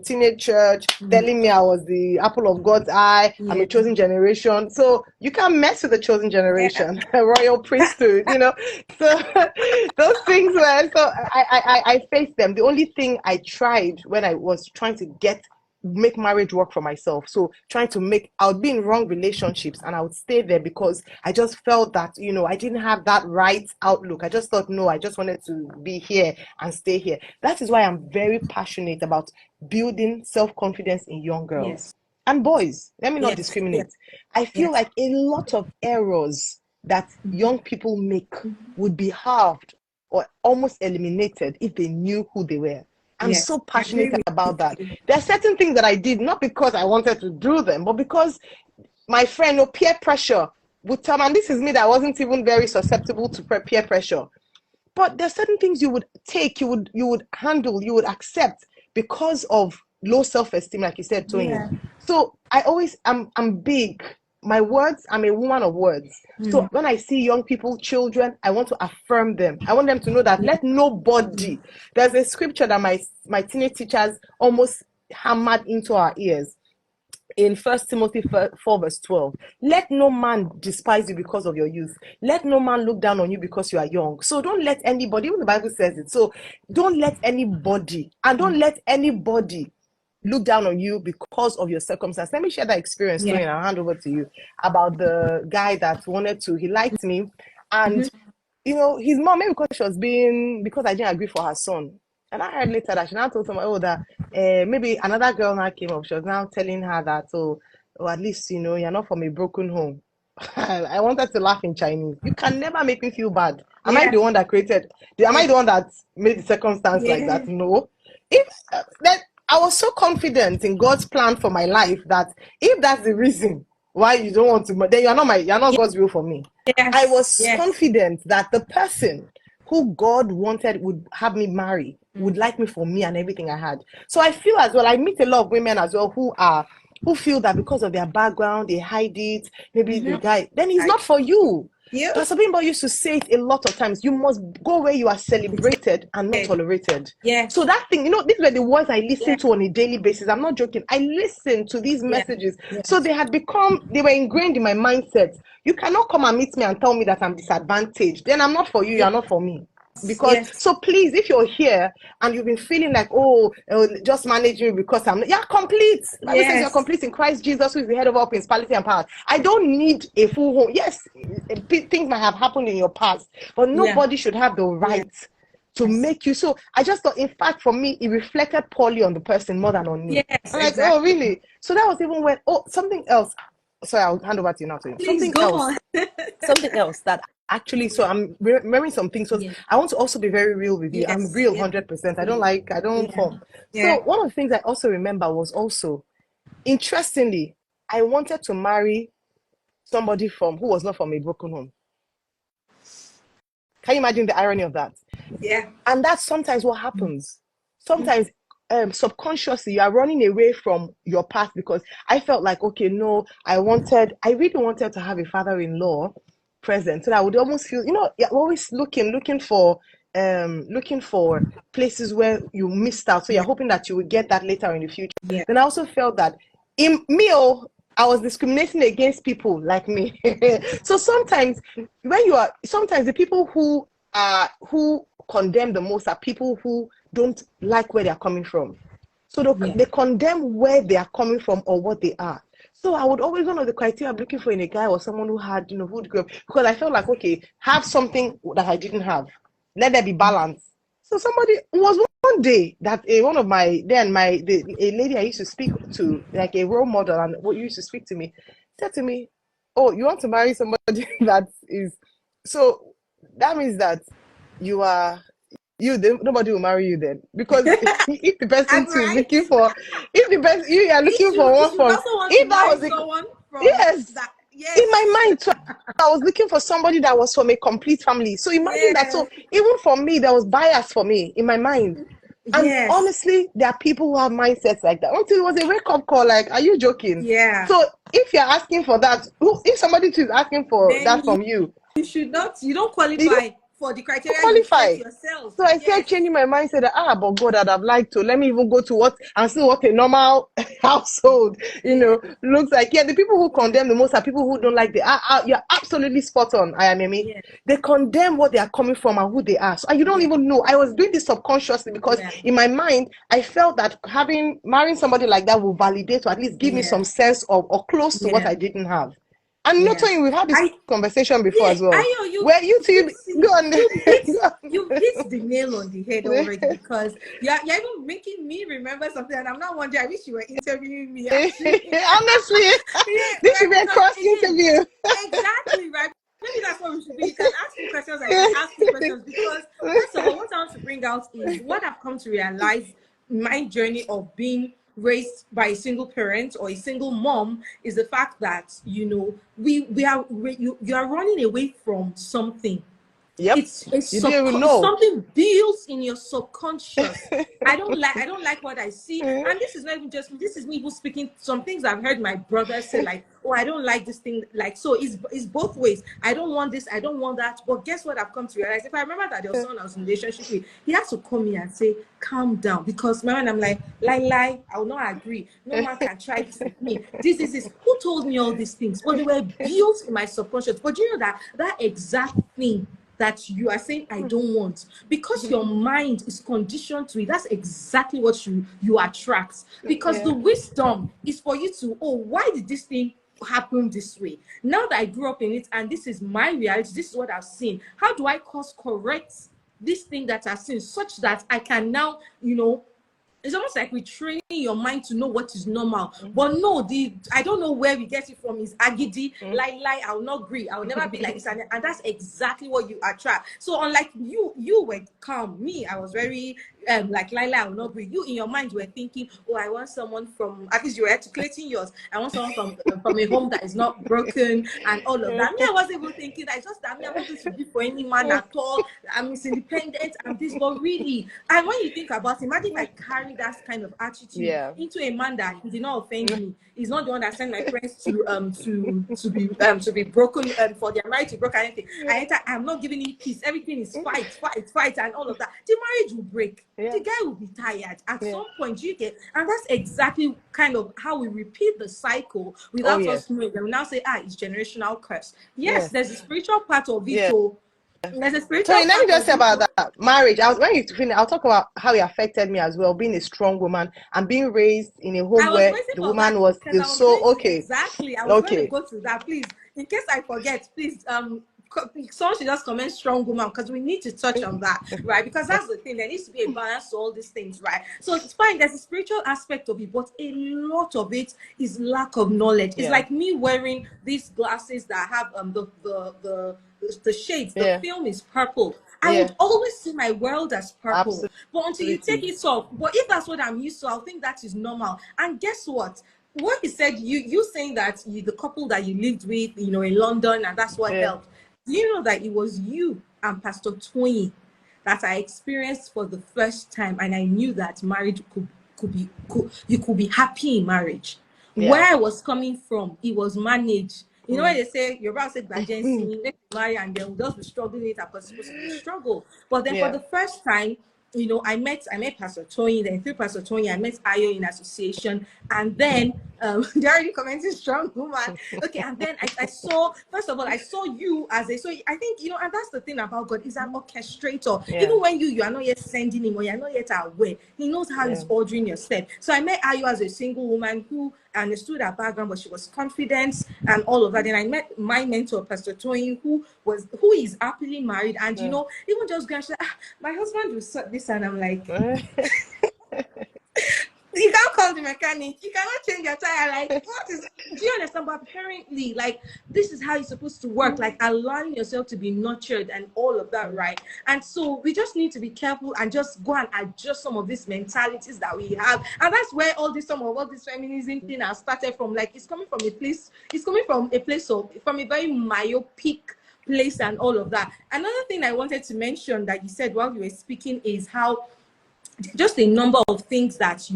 teenage church, telling me I was the apple of God's eye. I'm Yeah. a chosen generation. So you can't mess with the chosen Yeah. generation, royal priesthood, So those things were, so I faced them. The only thing I tried when I was trying to make marriage work for myself. So I would be in wrong relationships and I would stay there because I just felt that, I didn't have that right outlook. I just thought, no, I just wanted to be here and stay here. That is why I'm very passionate about building self-confidence in young girls Yes. and boys. Let me not Yes. Yes. discriminate. I feel Yes. like a lot of errors that young people make would be halved or almost eliminated if they knew who they were. I'm Yes. so I agree passionate with about that. you. There are certain things that I did not because I wanted to do them, but because my friend, or peer pressure would tell me, and this is me that wasn't even very susceptible to peer pressure. But there are certain things you would take, you would handle, you would accept because of low self-esteem, like you said, Tony. Yeah. So I'm big my words, I'm a woman of words. So when I see young people, children, I want to affirm them. I want them to know that let nobody, there's a scripture that my teenage teachers almost hammered into our ears in 1 Timothy 4 verse 12. Let no man despise you because of your youth. Let no man look down on you because you are young. So don't let anybody, even the Bible says it, so don't let anybody, and don't let anybody look down on you because of your circumstance. Let me share that experience, Tony, and I'll hand over to you, about the guy that he liked me, and you know, his mom, maybe because I didn't agree for her son. And I heard later that she now told somebody, that maybe another girl now came up. She was now telling her that, at least, you know, you're not from a broken home. I wanted to laugh in Chinese. You can never make me feel bad. Am I the one that am I the one that made the circumstance like that? No. If that I was so confident in God's plan for my life that if that's the reason why you don't want to, then you're not God's will for me. I was confident that the person who God wanted would have me marry would like me for me and everything I had. So I feel as well, I meet a lot of women as well who feel that because of their background, they hide it. Maybe the guy, then he's not for you. Pastor Bimbo used to say it a lot of times. You must go where you are celebrated and not tolerated. So that thing, you know, these were the words I listened to on a daily basis. I'm not joking. I listened to these messages. So they were ingrained in my mindset. You cannot come and meet me and tell me that I'm disadvantaged. Then I'm not for you. You're not for me. Because so please, if you're here and you've been feeling like, just manage me because I'm not, you're complete. The Bible says you're complete in Christ Jesus, who is the head of all principality and power. I don't need a full home. Yes, things might have happened in your past, but nobody should have the right to make you. So I just thought, in fact, for me, it reflected poorly on the person more than on me. I'm like, oh, really? So that was even when, something else. Sorry, I'll hand over to you now. Please go on. Something else that actually, so I'm remembering some things. So I want to also be very real with you. I'm real 100%. I don't form. So one of the things I also remember was also, interestingly, I wanted to marry somebody who was not from a broken home. Can you imagine the irony of that? And that's sometimes what happens. Sometimes subconsciously you are running away from your path, because I felt like, okay, no, I really wanted to have a father-in-law present, so that I would almost feel, you know, you're always looking for places where you missed out, so you're hoping that you will get that later in the future. Then I also felt that in me, I was discriminating against people like me. So sometimes sometimes the people who condemn the most are people who don't like where they're coming from. So they condemn where they are coming from or what they are. So I would always, one of the criteria I'm looking for in a guy was someone who had, who'd grow up, because I felt like, okay, have something that I didn't have. Let there be balance. So somebody was one day that a lady I used to speak to, like a role model, and what used to speak to me, said to me, "Oh, you want to marry somebody that is," so that means that nobody will marry you then, because if the person is looking for, if the person you are looking for one from, if that was in my mind too, I was looking for somebody that was from a complete family. So imagine that. So even for me, there was bias for me in my mind. And honestly, there are people who have mindsets like that. Until it was a wake-up call, like, are you joking? So if you're asking for that, if somebody is asking for then that from you don't qualify for the criteria you set yourself. So I started changing my mindset that, but God, I'd have liked to. Let me even go to see what a normal household, looks like. The people who condemn the most are people who don't like you're absolutely spot on, Ayamemi. They condemn what they are coming from and who they are. So you don't even know. I was doing this subconsciously because in my mind, I felt that marrying somebody like that will validate, or at least give me some sense of, or close to what I didn't have. And not only, we've had this conversation before as well. Where you go on. You hit the nail on the head already, because you're even making me remember something, and I'm not wondering. I wish you were interviewing me. Honestly, this should be a cross interview. Exactly, right. Maybe that's what we should be. You can ask me questions, I can ask you questions, because first of all, what I want to bring out is what I've come to realize in my journey of being raised by a single parent or a single mom is the fact that you are running away from something. Yep. You didn't even know. Something builds in your subconscious. I don't like what I see. And this is not even just me, this is me even speaking some things I've heard my brother say, like, oh, I don't like this thing. Like, so it's both ways. I don't want this, I don't want that. But guess what I've come to realize? If I remember that there was someone I was in a relationship with, he has to call me and say, calm down. Because man, I'm like, lie, I will not agree. No one can try this with me. This. Who told me all these things? But they were built in my subconscious. But you know that exact thing that you are saying I don't want, because your mind is conditioned to it, that's exactly what you attract. Because the wisdom is for you to, oh, why did this thing happen this way? Now that I grew up in it and this is my reality, this is what I've seen, how do I course correct this thing that I've seen, such that I can now, it's almost like retraining your mind to know what is normal. But no, I don't know where we get it from. Is agidi, lie, I will not agree. I will never be like this. And that's exactly what you attract. So unlike you were calm. Me, I was very like lie, I will not agree. You in your mind were thinking, oh, I want someone from, at least you were articulating yours. I want someone from a home that is not broken and all of that. Me, I wasn't even thinking that. It's just that me, I want this to be for any man at all. I'm independent and this, but really, and when you think about it, imagine if I carry that kind of attitude into a man that he did not offend me. He's not the one that sent my friends to be broken for their marriage to broke and anything. I'm not giving him peace. Everything is fight, and all of that. The marriage will break. The guy will be tired at some point. You get, and that's exactly kind of how we repeat the cycle without us knowing. They will now say, it's generational curse. Yes, there's a spiritual part of it. So there's a spiritual. So let me just say about that marriage. When you finish, I'll talk about how it affected me as well, being a strong woman and being raised in a home where the woman was so okay. Exactly. I was going to go through that. Please, in case I forget, please someone should just comment strong woman, because we need to touch on that, right? Because that's the thing. There needs to be a balance to all these things, right? So it's fine. There's a spiritual aspect of it, but a lot of it is lack of knowledge. It's like me wearing these glasses that have the shades. The film is purple. I would always see my world as purple. Absolutely. But until you take it off, but if that's what I'm used to, I'll think that is normal. And guess what? What he said, you saying that the couple that you lived with, in London, and that's what helped. Do you know that it was you and Pastor Twain that I experienced for the first time, and I knew that marriage you could be happy in marriage. Where I was coming from, it was managed. You know when they say, your brother said, make marry and then we'll just be struggling it up, because it's supposed to be struggle. But then for the first time, I met Pastor Tony. Then through Pastor Tony, I met Ayo in association, and then they're already commenting strong woman. Okay, and then I saw, first of all, I saw you as so I think, and that's the thing about God, is an orchestrator. Even when you are not yet sending him, or you're not yet aware, he knows how he's ordering your step. So I met Ayo as a single woman who understood her background, but she was confident and all of that. Then I met my mentor, Pastor Tony, who is happily married, and even just going, my husband will sort this, and I'm like, you can't call the mechanic, you cannot change your tire, like, what is, do you understand? But apparently, like, this is how it's supposed to work, like allowing yourself to be nurtured and all of that, right? And so we just need to be careful and just go and adjust some of these mentalities that we have. And that's where some of all this feminism thing has started from. Like, it's coming from a place from a very myopic place and all of that. Another thing I wanted to mention that you said while you were speaking is how just a number of things that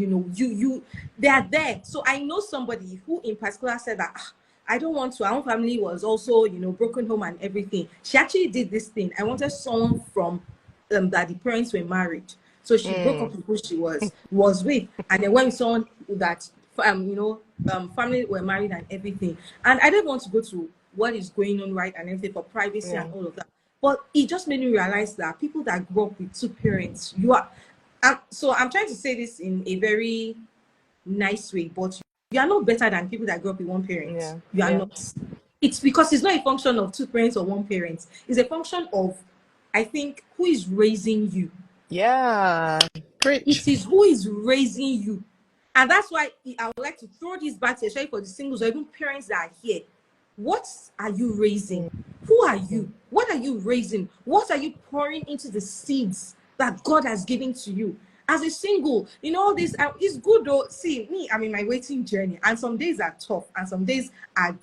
they are there. So I know somebody who in particular said that I don't want to. Our own family was also broken home and everything. She actually did this thing. I wanted someone from that the parents were married, so she broke up with who she was with, and then when someone that family were married and everything, and I didn't want to go to what is going on, right, and everything for privacy and all of that. But it just made me realize that people that grew up with two parents, so I'm trying to say this in a very nice way, but you are not better than people that grew up with one parent. You are not. It's because it's not a function of two parents or one parent. It's a function of, I think, who is raising you. Preach. It is who is raising you. And that's why I would like to throw this back to, especially for the singles or even parents that are here. What are you raising? Who are you? What are you raising? What are you pouring into the seeds that God has given to you? As a single, all this is good though. See me, I'm in my waiting journey, and some days are tough and some days are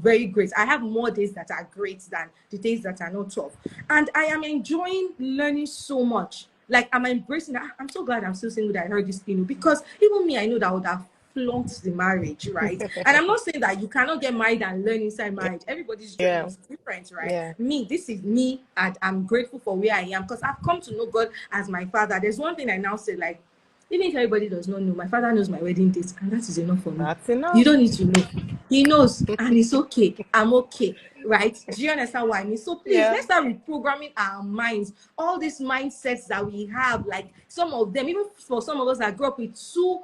very great. I have more days that are great than the days that are not tough, and I am enjoying learning so much. Like, I'm embracing that. I'm so glad I'm still single that I heard this, because even me, I know that I would have flunked the marriage, right? And I'm not saying that you cannot get married and learn inside marriage. Everybody's journey Yeah. is different, right? Yeah. Me, this is me, and I'm grateful for where I am because I've come to know God as my father. There's one thing I now say, like, even if everybody does not know, my father knows my wedding date, and that is enough for me. That's enough. You don't need to know. He knows, and it's okay. I'm okay, right? Do you understand what I mean? So please, let's start reprogramming our minds. All these mindsets that we have, like some of them, even for some of us that grew up with two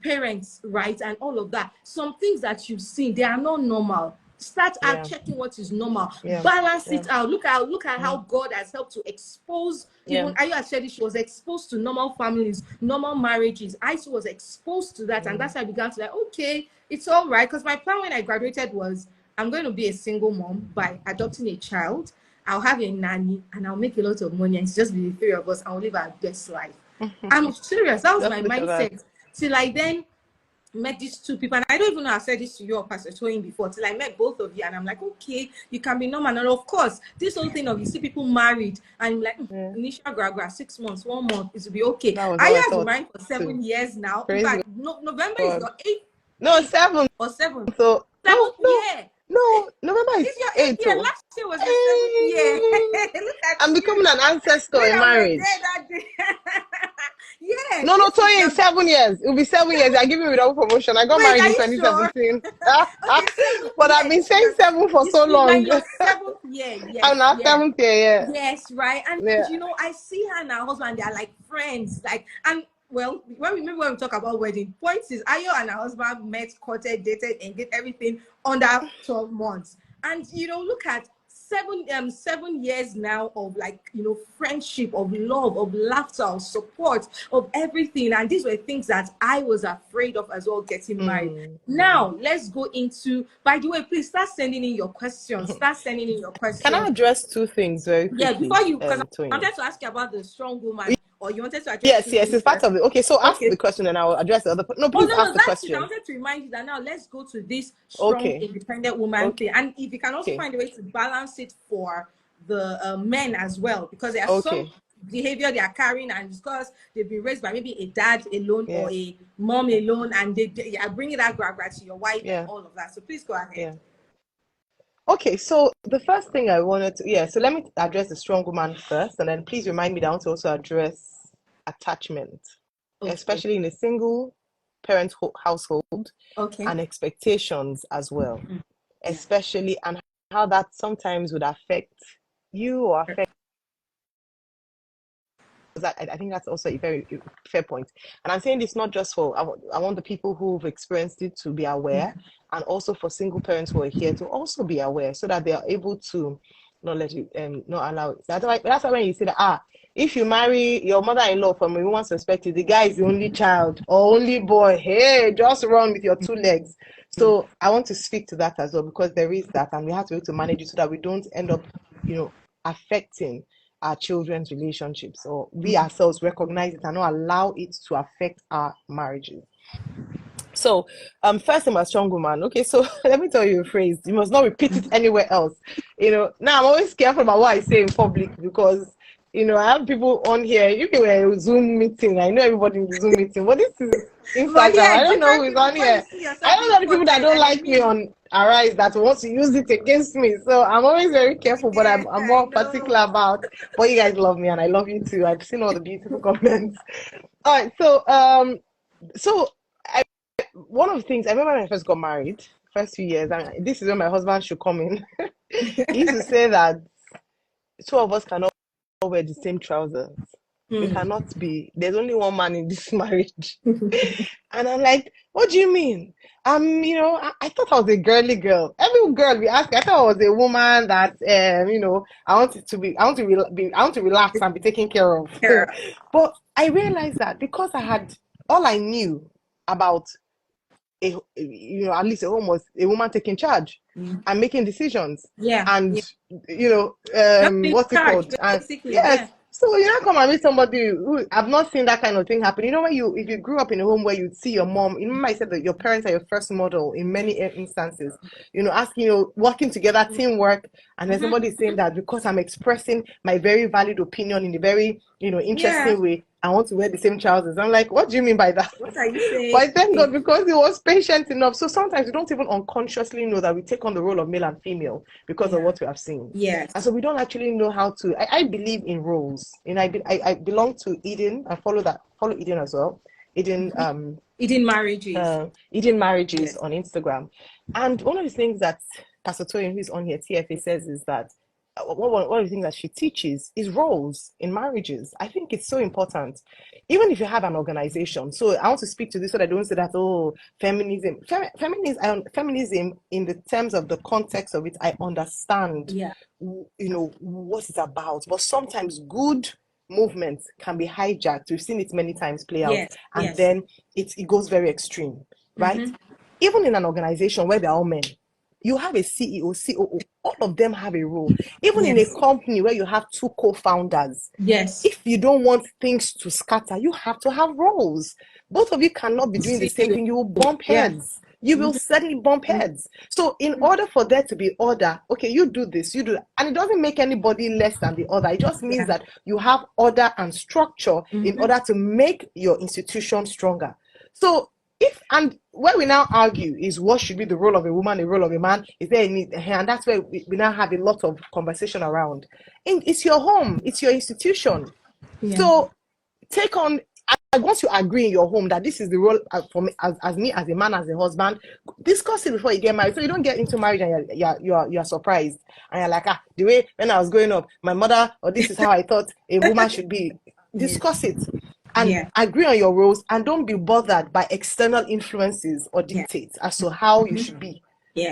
parents, right, and all of that, some things that you've seen, they are not normal. Start out checking what is normal, balance it out. Look at how God has helped to expose. Even Ayo has said it, she was exposed to normal families, normal marriages. I too was exposed to that, and that's how I began to, like, okay, it's all right. Because my plan when I graduated was, I'm going to be a single mom by adopting a child. I'll have a nanny and I'll make a lot of money, and it's just be the three of us, and we'll live our best life. I'm serious. That was my mindset. Till I then met these two people, and I don't even know I said this to you or Pastor Toyin before, till I met both of you, and I'm like, okay, you can be normal. And of course, this whole thing of you see people married, and I'm like, initial gra 6 months, 1 month, it will be okay. I have been married for 7 years now. In fact, November is your 8th. No, 7 or 7. So 7th year. No, November is It's your 8th year. Last year was your 7th year. Look at I'm becoming an ancestor in marriage. Yeah. No, Toyin, 7 years. It will be 7 years. I give you without promotion. I got married in 2017. Okay, but I've been saying 7 for so long. Like your 7th year. Yes. I'm not 7th year. Yes, right. And I see her and her husband. They are like friends. Like, and well, when we talk about wedding, points is Ayo and her husband met, courted, dated, and did everything under 12 months. And look at 7 years now of, like, friendship, of love, of laughter, of support, of everything. And these were things that I was afraid of as well, getting married. Now let's go into, by the way, please start sending in your questions. Can I address 2 things very quickly? Yeah, before you, because I wanted to ask you about the strong woman. Or you wanted to address? Yes, it's part of it. Okay, so ask the question and I will address the other. No, please ask the question. I wanted to remind you that now let's go to this strong, independent woman thing. And if you can also find a way to balance it for the men as well, because there are some behavior they are carrying, and because they've been raised by maybe a dad alone or a mom alone, and they are bringing that grab to your wife and all of that. So please go ahead. Okay, so the first thing I wanted to, so let me address the strong woman first, and then please remind me that I want to also address attachment, especially in a single parent household, and expectations as well, especially, and how that sometimes would affect you or affect. I think that's also a very fair point. And I'm saying this not just for, I want the people who've experienced it to be aware, and also for single parents who are here to also be aware, so that they are able to not let you, not allow it. That's why when you say that, if you marry your mother-in-law from a woman's perspective, the guy is the only child or only boy, hey, just run with your 2 legs. So I want to speak to that as well, because there is that, and we have to be able to manage it so that we don't end up, affecting our children's relationships, or we ourselves recognize it and not allow it to affect our marriages. So first about strong woman. Okay, so let me tell you a phrase. You must not repeat it anywhere else. Now I'm always careful about what I say in public, because I have people on here. You can wear a Zoom meeting. I know everybody in the Zoom meeting, but this is Instagram. I don't know who's on here. I don't know the people that don't like me on Arise that wants to use it against me. So I'm always very careful, but I'm more particular about. But you guys love me, and I love you too. I've seen all the beautiful comments. All right, so one of the things I remember when I first got married, first few years, and this is when my husband should come in. He used to say that 2 of us cannot wear the same trousers. We cannot be. There's only one man in this marriage. And I'm like, what do you mean? I thought I was a girly girl. Every girl we ask, I thought I was a woman that, I want to relax and be taken care of. But I realized that because all I knew about at least a home was a woman taking charge and making decisions. And what's it called? And So you know, come and meet somebody who I've not seen that kind of thing happen. You know, if you grew up in a home where you see your mom, you remember I said that your parents are your first model in many instances. You know, asking you working together, teamwork, and then somebody saying that because I'm expressing my very valid opinion in a very interesting way, I want to wear the same trousers. I'm like, what do you mean by that? What are you saying? But thank God because he was patient enough. So sometimes we don't even unconsciously know that we take on the role of male and female because of what we have seen. Yes. And so we don't actually know how to. I believe in roles. And I belong to Eden. I follow Eden as well. Eden Marriages. Eden Marriages on Instagram. And one of the things that Pastor Toyin, who's on here, TFA, says is that one of the things that she teaches is roles in marriages. I think it's so important, even if you have an organization. So I want to speak to this so that I don't say that, feminism in the terms of the context of it, I understand, what it's about. But sometimes good movement can be hijacked. We've seen it many times play out, and then it goes very extreme, right? Even in an organization where they're all men, you have a CEO, COO, all of them have a role. Even in a company where you have two co-founders, if you don't want things to scatter, you have to have roles. Both of you cannot be doing the same thing. You will bump heads. You will certainly bump heads. So in order for there to be order, okay, you do this, you do that. And it doesn't make anybody less than the other. It just means that you have order and structure in order to make your institution stronger. So and where we now argue is what should be the role of a woman, the role of a man, is there a need? And that's where we now have a lot of conversation around. It's your home, it's your institution. So once you agree in your home that this is the role for me as me, as a man, as a husband, discuss it before you get married. So you don't get into marriage and you're surprised. And you're like, the way when I was growing up, my mother, or this is how I thought a woman should be. Discuss it. And agree on your roles, and don't be bothered by external influences or dictates as to how you should be.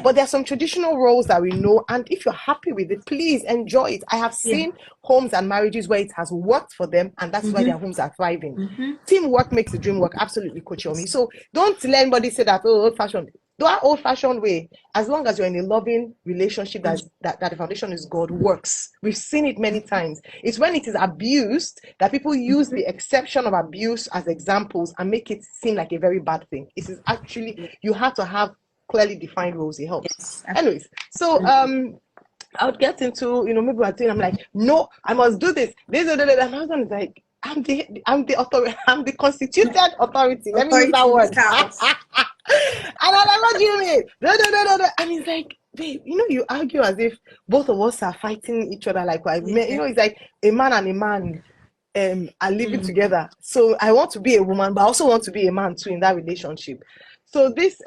But there are some traditional roles that we know, and if you're happy with it, please enjoy it. I have seen homes and marriages where it has worked for them, and that's why their homes are thriving. Teamwork makes the dream work. Absolutely, Coach Yomi. So don't let anybody say that, old-fashioned. That old-fashioned way, as long as you're in a loving relationship that the foundation is God, works. We've seen it many times. It's when it is abused that people use the exception of abuse as examples and make it seem like a very bad thing. It is actually, you have to have clearly defined roles. It helps. Anyways, so I would get into, maybe I'm like, no, I must do this. And my husband is like, I'm the authority. I'm the constituted authority. Let me use that word. And I'm like, what do you mean? And he's like, babe, you argue as if both of us are fighting each other. Like, it's like a man and a man are living together. So I want to be a woman, but I also want to be a man too in that relationship. So this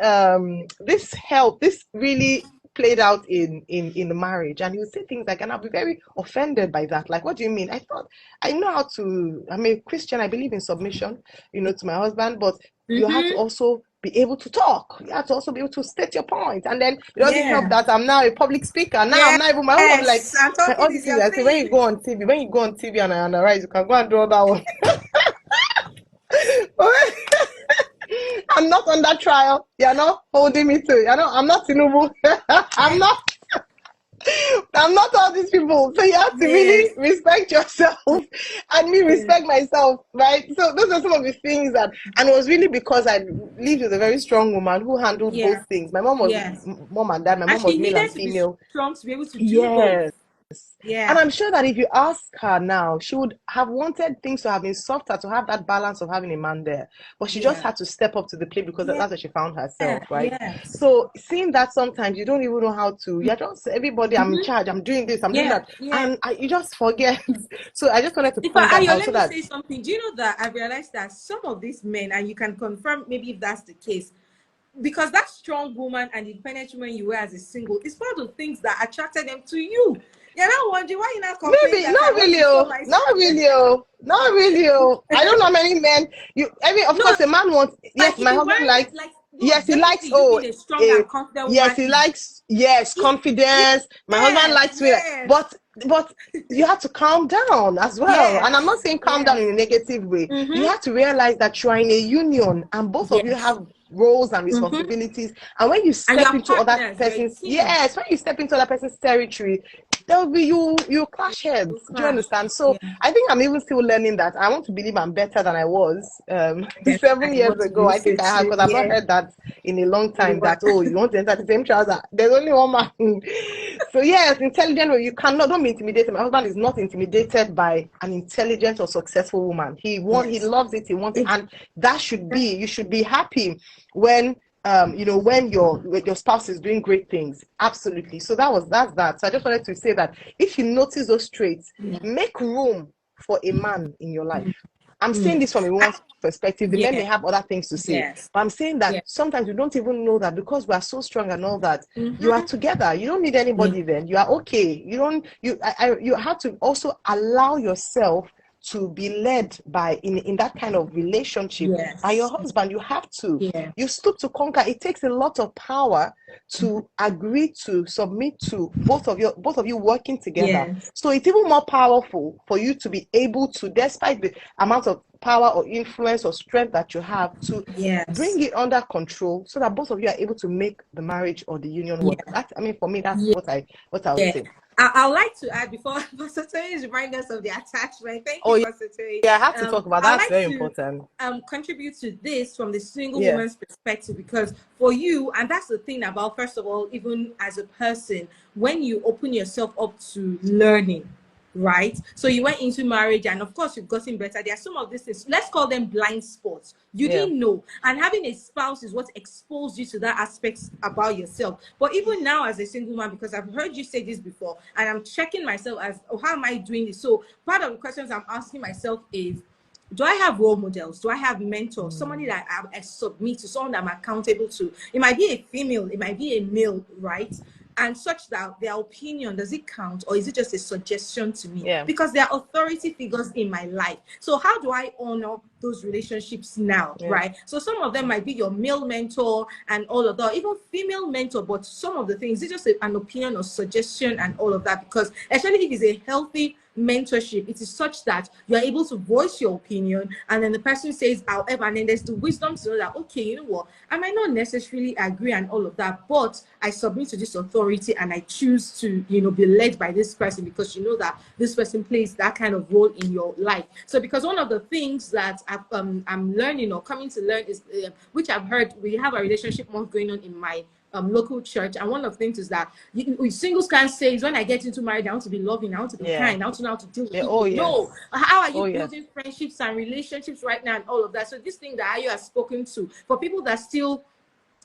really played out in the marriage, and he would say things like, and I'll be very offended by that. Like, what do you mean? I thought I know how to. I'm a Christian. I believe in submission, to my husband, but you have to also be able to talk. You have to also be able to state your point. And then it doesn't help that I'm now a public speaker. Now I'm not even my own. Like, all these things. I say, when you go on TV and I rise, you can go and do all that one. I'm not under trial. You're not holding me to. I'm not Tinubu. I'm not all these people. So you have to really respect yourself and me respect myself, right? So those are some of the things and it was really because I lived with a very strong woman who handled both things. My mom was mom and dad. My mom was male and female. Strong to be able to do both. And I'm sure that if you ask her now, she would have wanted things to have been softer, to have that balance of having a man there. But she just had to step up to the plate because that's where she found herself, right? So seeing that sometimes you don't even know how to, you're just, everybody, I'm in charge, I'm doing this, I'm doing that. And you just forget. So I just wanted to point that out. Let me say something. Do you know that I realized that some of these men, and you can confirm maybe if that's the case, because that strong woman and independent woman you were as a single is one of the things that attracted them to you. You're not wondering why you're not complaining. Maybe not really. I don't know many men. Of course, a man wants. Yes, my husband likes. Yes, he likes. He likes. Yes, confidence. My husband likes me. But you have to calm down as well. And I'm not saying calm down in a negative way. You have to realize that you are in a union, and both of you have roles and responsibilities. And when you step into other person's, when you step into other person's territory, there will be you clash heads. Do you understand? So I think I'm even still learning that. I want to believe I'm better than I was Yes, 7 years want to ago. believe I think so I have, too. because I've not Yeah. heard that in a long time, Oluwa. that, oh, you want to enter the same trouser. There's only one man. So yes, intelligent, you cannot, don't be intimidated. My husband is not intimidated by an intelligent or successful woman. He Yes. loves it, he wants it, It, and that should be, you should be happy when when your spouse is doing great things. Absolutely. So that's that. So I just wanted to say that if you notice those traits, yeah. make room for a man in your life. I'm saying Mm. this from a woman's perspective. The men may Yeah. have other things to say, Yes. but I'm saying that Yeah. sometimes we don't even know that, because we are so strong and all that. You are Mm-hmm. together. You don't need Yeah. anybody. Then you are okay. You don't. You have to also allow yourself to be led by, in that kind of relationship, by your Yes. husband. You have to. Yeah. You stoop to conquer. It takes a lot of power to agree to submit to both of you working together. Yes. So it's even more powerful for you to be able to, despite the amount of power or influence or strength that you have, to Yes. bring it under control, so that both of you are able to make the marriage or the union work. Yeah. That, I mean, for me, that's Yeah. what I would Yeah. say. I'd like to add before Pastor Tony is reminding us of the attachment. Thank Oh you, yeah, Pastor Tony. yeah, I have to talk about I'd that's like very to important. contribute to this from the single Yeah, woman's perspective, because for you, and that's the thing about, first of all, even as a person, when you open yourself up to learning, right? So you went into marriage, and of course you've gotten better. There are some of these things, let's call them blind spots, you yeah, didn't know, and having a spouse is what exposed you to that aspect about yourself. But even now as a single man, because I've heard you say this before, and I'm checking myself as, oh, how am I doing this? So part of the questions I'm asking myself is, do I have role models? Do I have mentors? Somebody that I submit to, someone that I'm accountable to? It might be a female, it might be a male, right? And such that their opinion, does it count, or is it just a suggestion to me? yeah, Because they are authority figures in my life. So how do I honor those relationships now, yeah, right? So some of them might be your male mentor and all of that, even female mentor, but some of the things, it's just an opinion or suggestion and all of that. Because especially if it's a healthy mentorship, it is such that you're able to voice your opinion, and then the person says however, and then there's the wisdom to know that, okay, you know what, I might not necessarily agree and all of that, but I submit to this authority and I choose to, be led by this person, because you know that this person plays that kind of role in your life. So because one of the things that I'm learning or coming to learn is, which I've heard, we have a relationship month going on in my local church, and one of the things is that singles can't say is, when I get into marriage, I want to be loving, I want to be yeah, kind, I want to know how to deal with yeah. Oh people. yes, No, how are oh you yes. building friendships and relationships right now and all of that? So this thing that Ayo has spoken to, for people that still,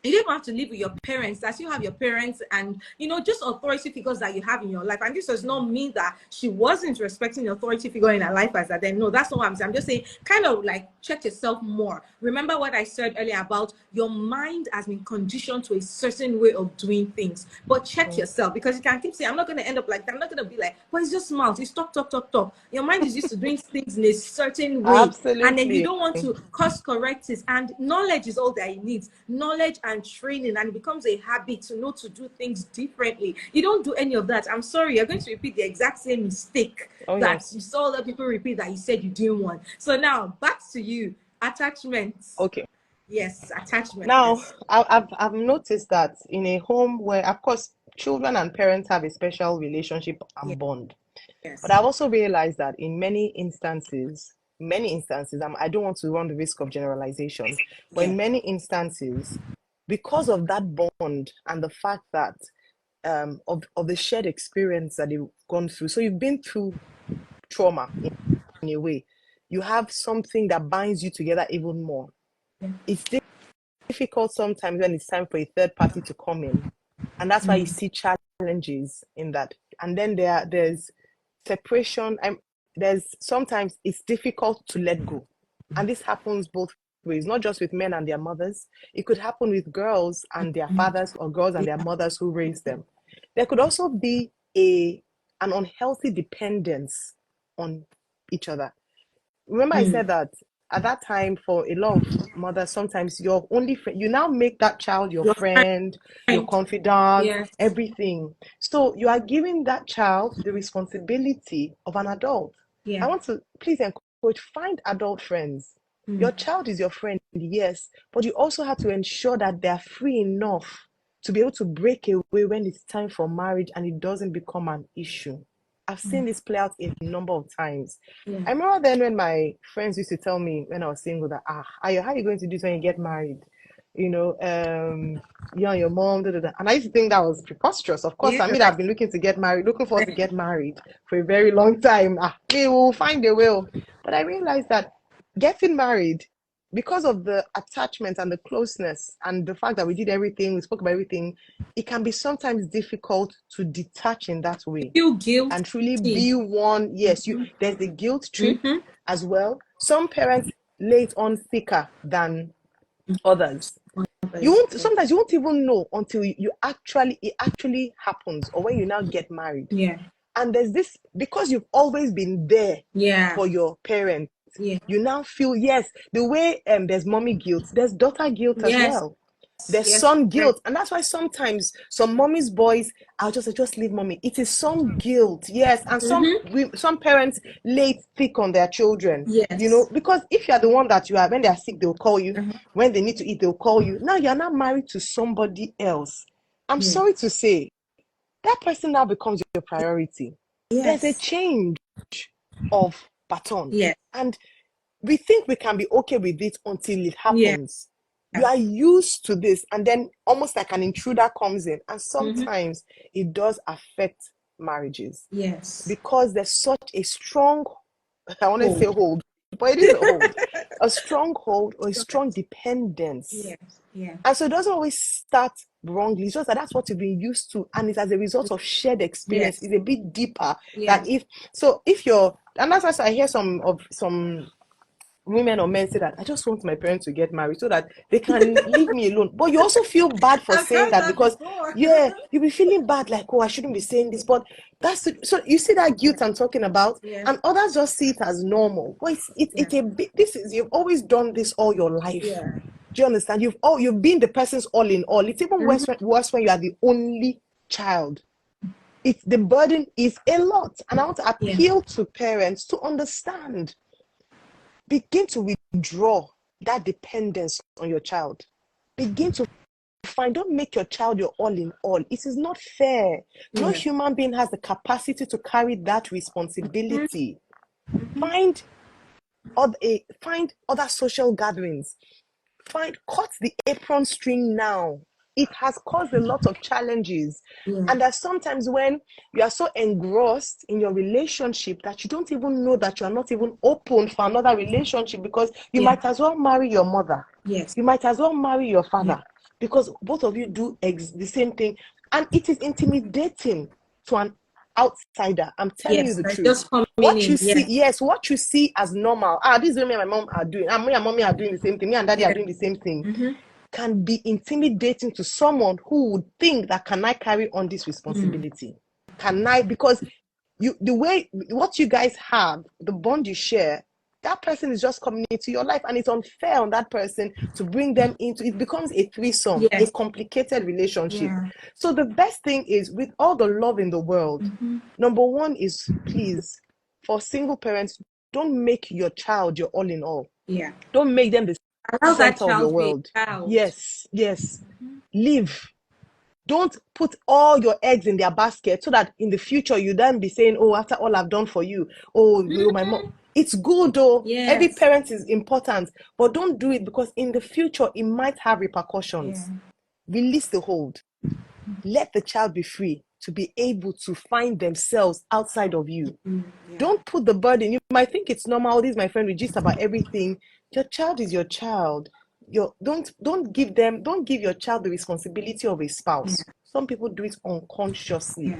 you don't have to live with your parents, that you have your parents and just authority figures that you have in your life. And this does not mean that she wasn't respecting the authority figure in her life as that. Then no, that's not what I'm saying. I'm just saying, kind of like, check yourself more. Remember what I said earlier about your mind has been conditioned to a certain way of doing things. But check yourself, because you can keep saying, I'm not going to end up like that, I'm not going to be like, but it's just mouth, it's talk, talk, talk, talk. Your mind is used to doing things in a certain way, and then you Absolutely. don't want to course correct it. And knowledge is all that it needs, knowledge and training, and it becomes a habit to know to do things differently. You don't do any of that, I'm sorry, you're going to repeat the exact same mistake Oh that yes. you saw other people repeat that you said you didn't want. So now back to you, attachments. Okay. Yes, attachment. Now, Yes. I've noticed that in a home where, of course, children and parents have a special relationship Yeah. and bond, but Yes. I've also realized that in many instances, I don't want to run the risk of generalization, but Yeah. in many instances, because of that bond and the fact that of the shared experience that they've gone through, so you've been through trauma in a way, you have something that binds you together even more. Yeah. It's difficult sometimes when it's time for a third party to come in, and that's why you see challenges in that. And then there's separation, and there's sometimes it's difficult to let go, and this happens both ways, not just with men and their mothers. It could happen with girls and their fathers, or girls and their mothers who raised them. There could also be an unhealthy dependence on each other. Remember I said that at that time, for a lot of mothers, sometimes your only friend, you now make that child your Your friend, your friend. confidant, Yes. everything. So you are giving that child the responsibility of an adult. I Yeah. want to please encourage, find adult friends. Your child is your friend, yes, but you also have to ensure that they're free enough to be able to break away when it's time for marriage and it doesn't become an issue. I've seen this play out a number of times. I remember then when my friends used to tell me when I was single that, Ayo, how are you going to do this when you get married? You know, you and your mom, da, da, da. And I used to think that was preposterous. Of course, I mean, I've been looking forward to get married for a very long time. We will find a way. But I realized that getting married, because of the attachment and the closeness and the fact that we did everything, we spoke about everything, it can be sometimes difficult to detach in that way. Feel guilty. And truly be one. Yes, there's the guilt trip as well. Some parents lay it on thicker than others. Sometimes you won't even know until it actually happens, or when you now get married. Yeah. And there's this, because you've always been there for your parents. Yeah. You now feel, yes, the way there's mommy guilt, there's daughter guilt as well. There's son guilt. And that's why sometimes some mommy's boys, I'll just leave mommy. It is some guilt, yes. And some parents lay it thick on their children. Yes. You know, because if you're the one that you are, when they're sick, they'll call you. When they need to eat, they'll call you. Now you're not married to somebody else. I'm sorry to say, that person now becomes your priority. Yes. There's a change of baton. Yes. And we think we can be okay with it until it happens. You are used to this, and then almost like an intruder comes in, and sometimes it does affect marriages. Yes. Because there's such a strong, I want to say hold, but it is a hold, a strong hold or a strong dependence. Yes. Yeah. And so it doesn't always start wrongly. It's just that that's what you've been used to, and it's as a result of shared experience. It's a bit deeper than if you're, and that's why I hear some women or men say that I just want my parents to get married so that they can leave me alone. But you also feel bad for saying that because you'll be feeling bad, like, oh, I shouldn't be saying this. But so you see that guilt I'm talking about, and others just see it as normal. But it's a bit, you've always done this all your life. Do you understand? You've been the person's all in all. It's even worse when you are the only child. The burden is a lot. And I want to appeal to parents to understand. Begin to withdraw that dependence on your child. Begin to don't make your child your all in all. It is not fair. No human being has the capacity to carry that responsibility. Find other social gatherings. Cut the apron string now. It has caused a lot of challenges. And there's sometimes when you are so engrossed in your relationship that you don't even know that you are not even open for another relationship, because you might as well marry your mother. Yes. You might as well marry your father, because both of you do the same thing. And it is intimidating to an outsider. I'm telling you the truth. What you see as normal. This is what me and my mom are doing. Me and mommy are doing the same thing. Me and daddy are doing the same thing. Can be intimidating to someone who would think that, can I carry on this responsibility? Can I? Because what you guys have, the bond you share, that person is just coming into your life, and it's unfair on that person to bring them into it. Becomes a threesome, a complicated relationship. So the best thing is, with all the love in the world, number one is, please, for single parents, don't make your child your all in all. Don't make them the center of your world. Yes. Live. Don't put all your eggs in their basket, so that in the future you then be saying, oh, after all I've done for you, my mom. It's good though. Every parent is important, but don't do it, because in the future it might have repercussions. Release the hold. Let the child be free to be able to find themselves outside of you. Don't put the burden. You might think it's normal. This is my friend, we gist about everything. Your child is your child. Don't give your child the responsibility of a spouse. Some people do it unconsciously.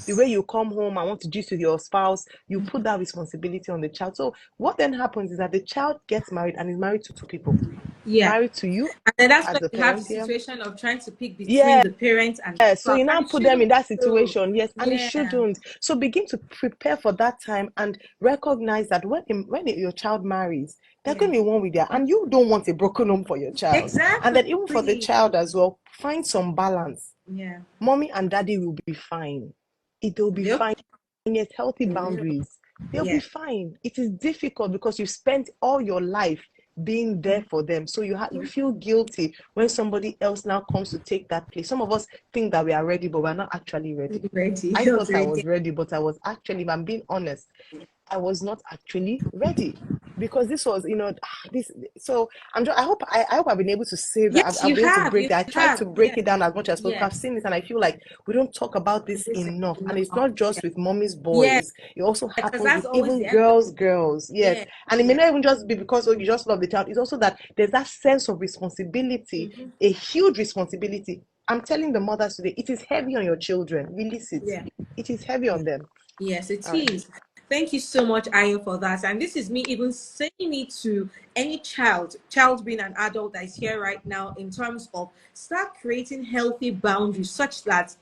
The way you come home, I want to gist with your spouse, you put that responsibility on the child. So what then happens is that the child gets married and is married to two people. Married to you. And then that's when you have the situation of trying to pick between the parents and so you now put them in that situation. And it shouldn't. So begin to prepare for that time, and recognize that when your child marries, they're going to be one with their, and you don't want a broken home for your child. Exactly. And then even for the child as well, find some balance. Mommy and daddy will be fine. It will be fine. Yes, healthy boundaries. They'll be fine. It is difficult because you've spent all your life being there for them. So you feel guilty when somebody else now comes to take that place. Some of us think that we are ready, but we're not actually ready. Ready. I You're thought I was ready, but I was actually, if I'm being honest, I was not actually ready because this was, this. So I hope I've been able to say that. Yes, I've you been able to have. break You that. I tried have. to break Yes. it down as much as possible. Yes. I've seen it, and I feel like we don't talk about this This is enough. And it's enough. not just Yes. with mommy's Yes. boys. It also Because happens that's with always the even end of girls. Yes, yeah. and it may Yeah. not even just be because you just love the child. It's also that there's that sense of responsibility, Mm-hmm. a huge responsibility. I'm telling the mothers today, it is heavy on your children. Release it. Yeah. It is heavy on them. Yes, it All right. is. Thank you so much, Ayo, for that. And this is me even saying it to any child being an adult that is here right now, in terms of start creating healthy boundaries such that,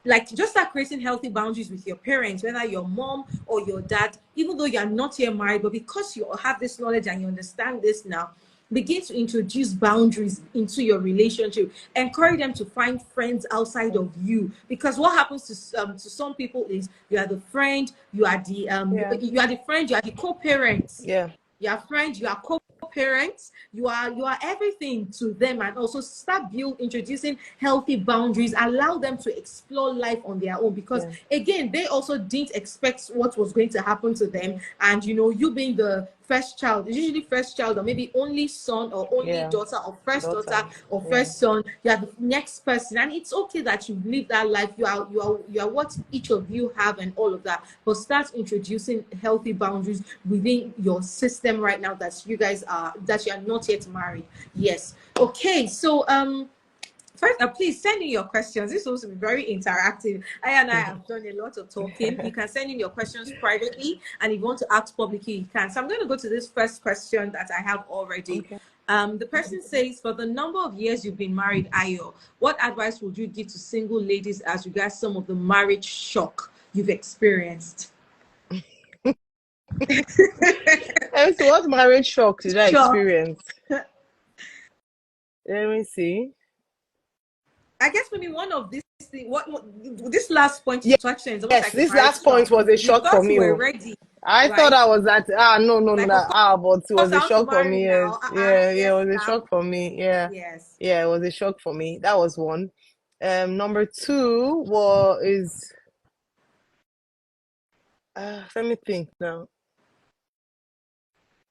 like, just start creating healthy boundaries with your parents, whether your mom or your dad, even though you're not yet married, but because you have this knowledge and you understand this now, begin to introduce boundaries into your relationship. Encourage them to find friends outside of you, because what happens to some people is you are the friend, you are the Yeah. you are the friend, you are the co-parents, Yeah. you are friends, you are co-parents, you are everything to them. And also start introducing healthy boundaries, allow them to explore life on their own, because Yeah. again, they also didn't expect what was going to happen to them. Yeah. And you being the first child, usually first child, or maybe only son or only Yeah. daughter, or first daughter Daughter. or Yeah. first son, you are the next person, and it's okay that you live that life. You are what each of you have and all of that. But start introducing healthy boundaries within your system right now, that you are not yet married. Yes. Okay. So first, please send in your questions. This will also be very interactive. I and I have done a lot of talking. You can send in your questions privately, and if you want to ask publicly, you can. So I'm going to go to this first question that I have already. Okay. The person says, for the number of years you've been married, Ayo, what advice would you give to single ladies as regards some of the marriage shock you've experienced? So what marriage shock did I Shock. experience? Let me see. I guess maybe one of this thing, what this last point you Yes, touched on is almost yes, like a this marriage last point shock. was a You shock for thought you me. were Oh. ready, I thought right? I was at no, no, no, Like, no. of But it was course, a I want to shock for marry me. Yes. now. Yeah, yeah, Yes, it was a now. shock for me. Yeah. Yes. Yeah, it was a shock for me. That was one. Number two is let me think now.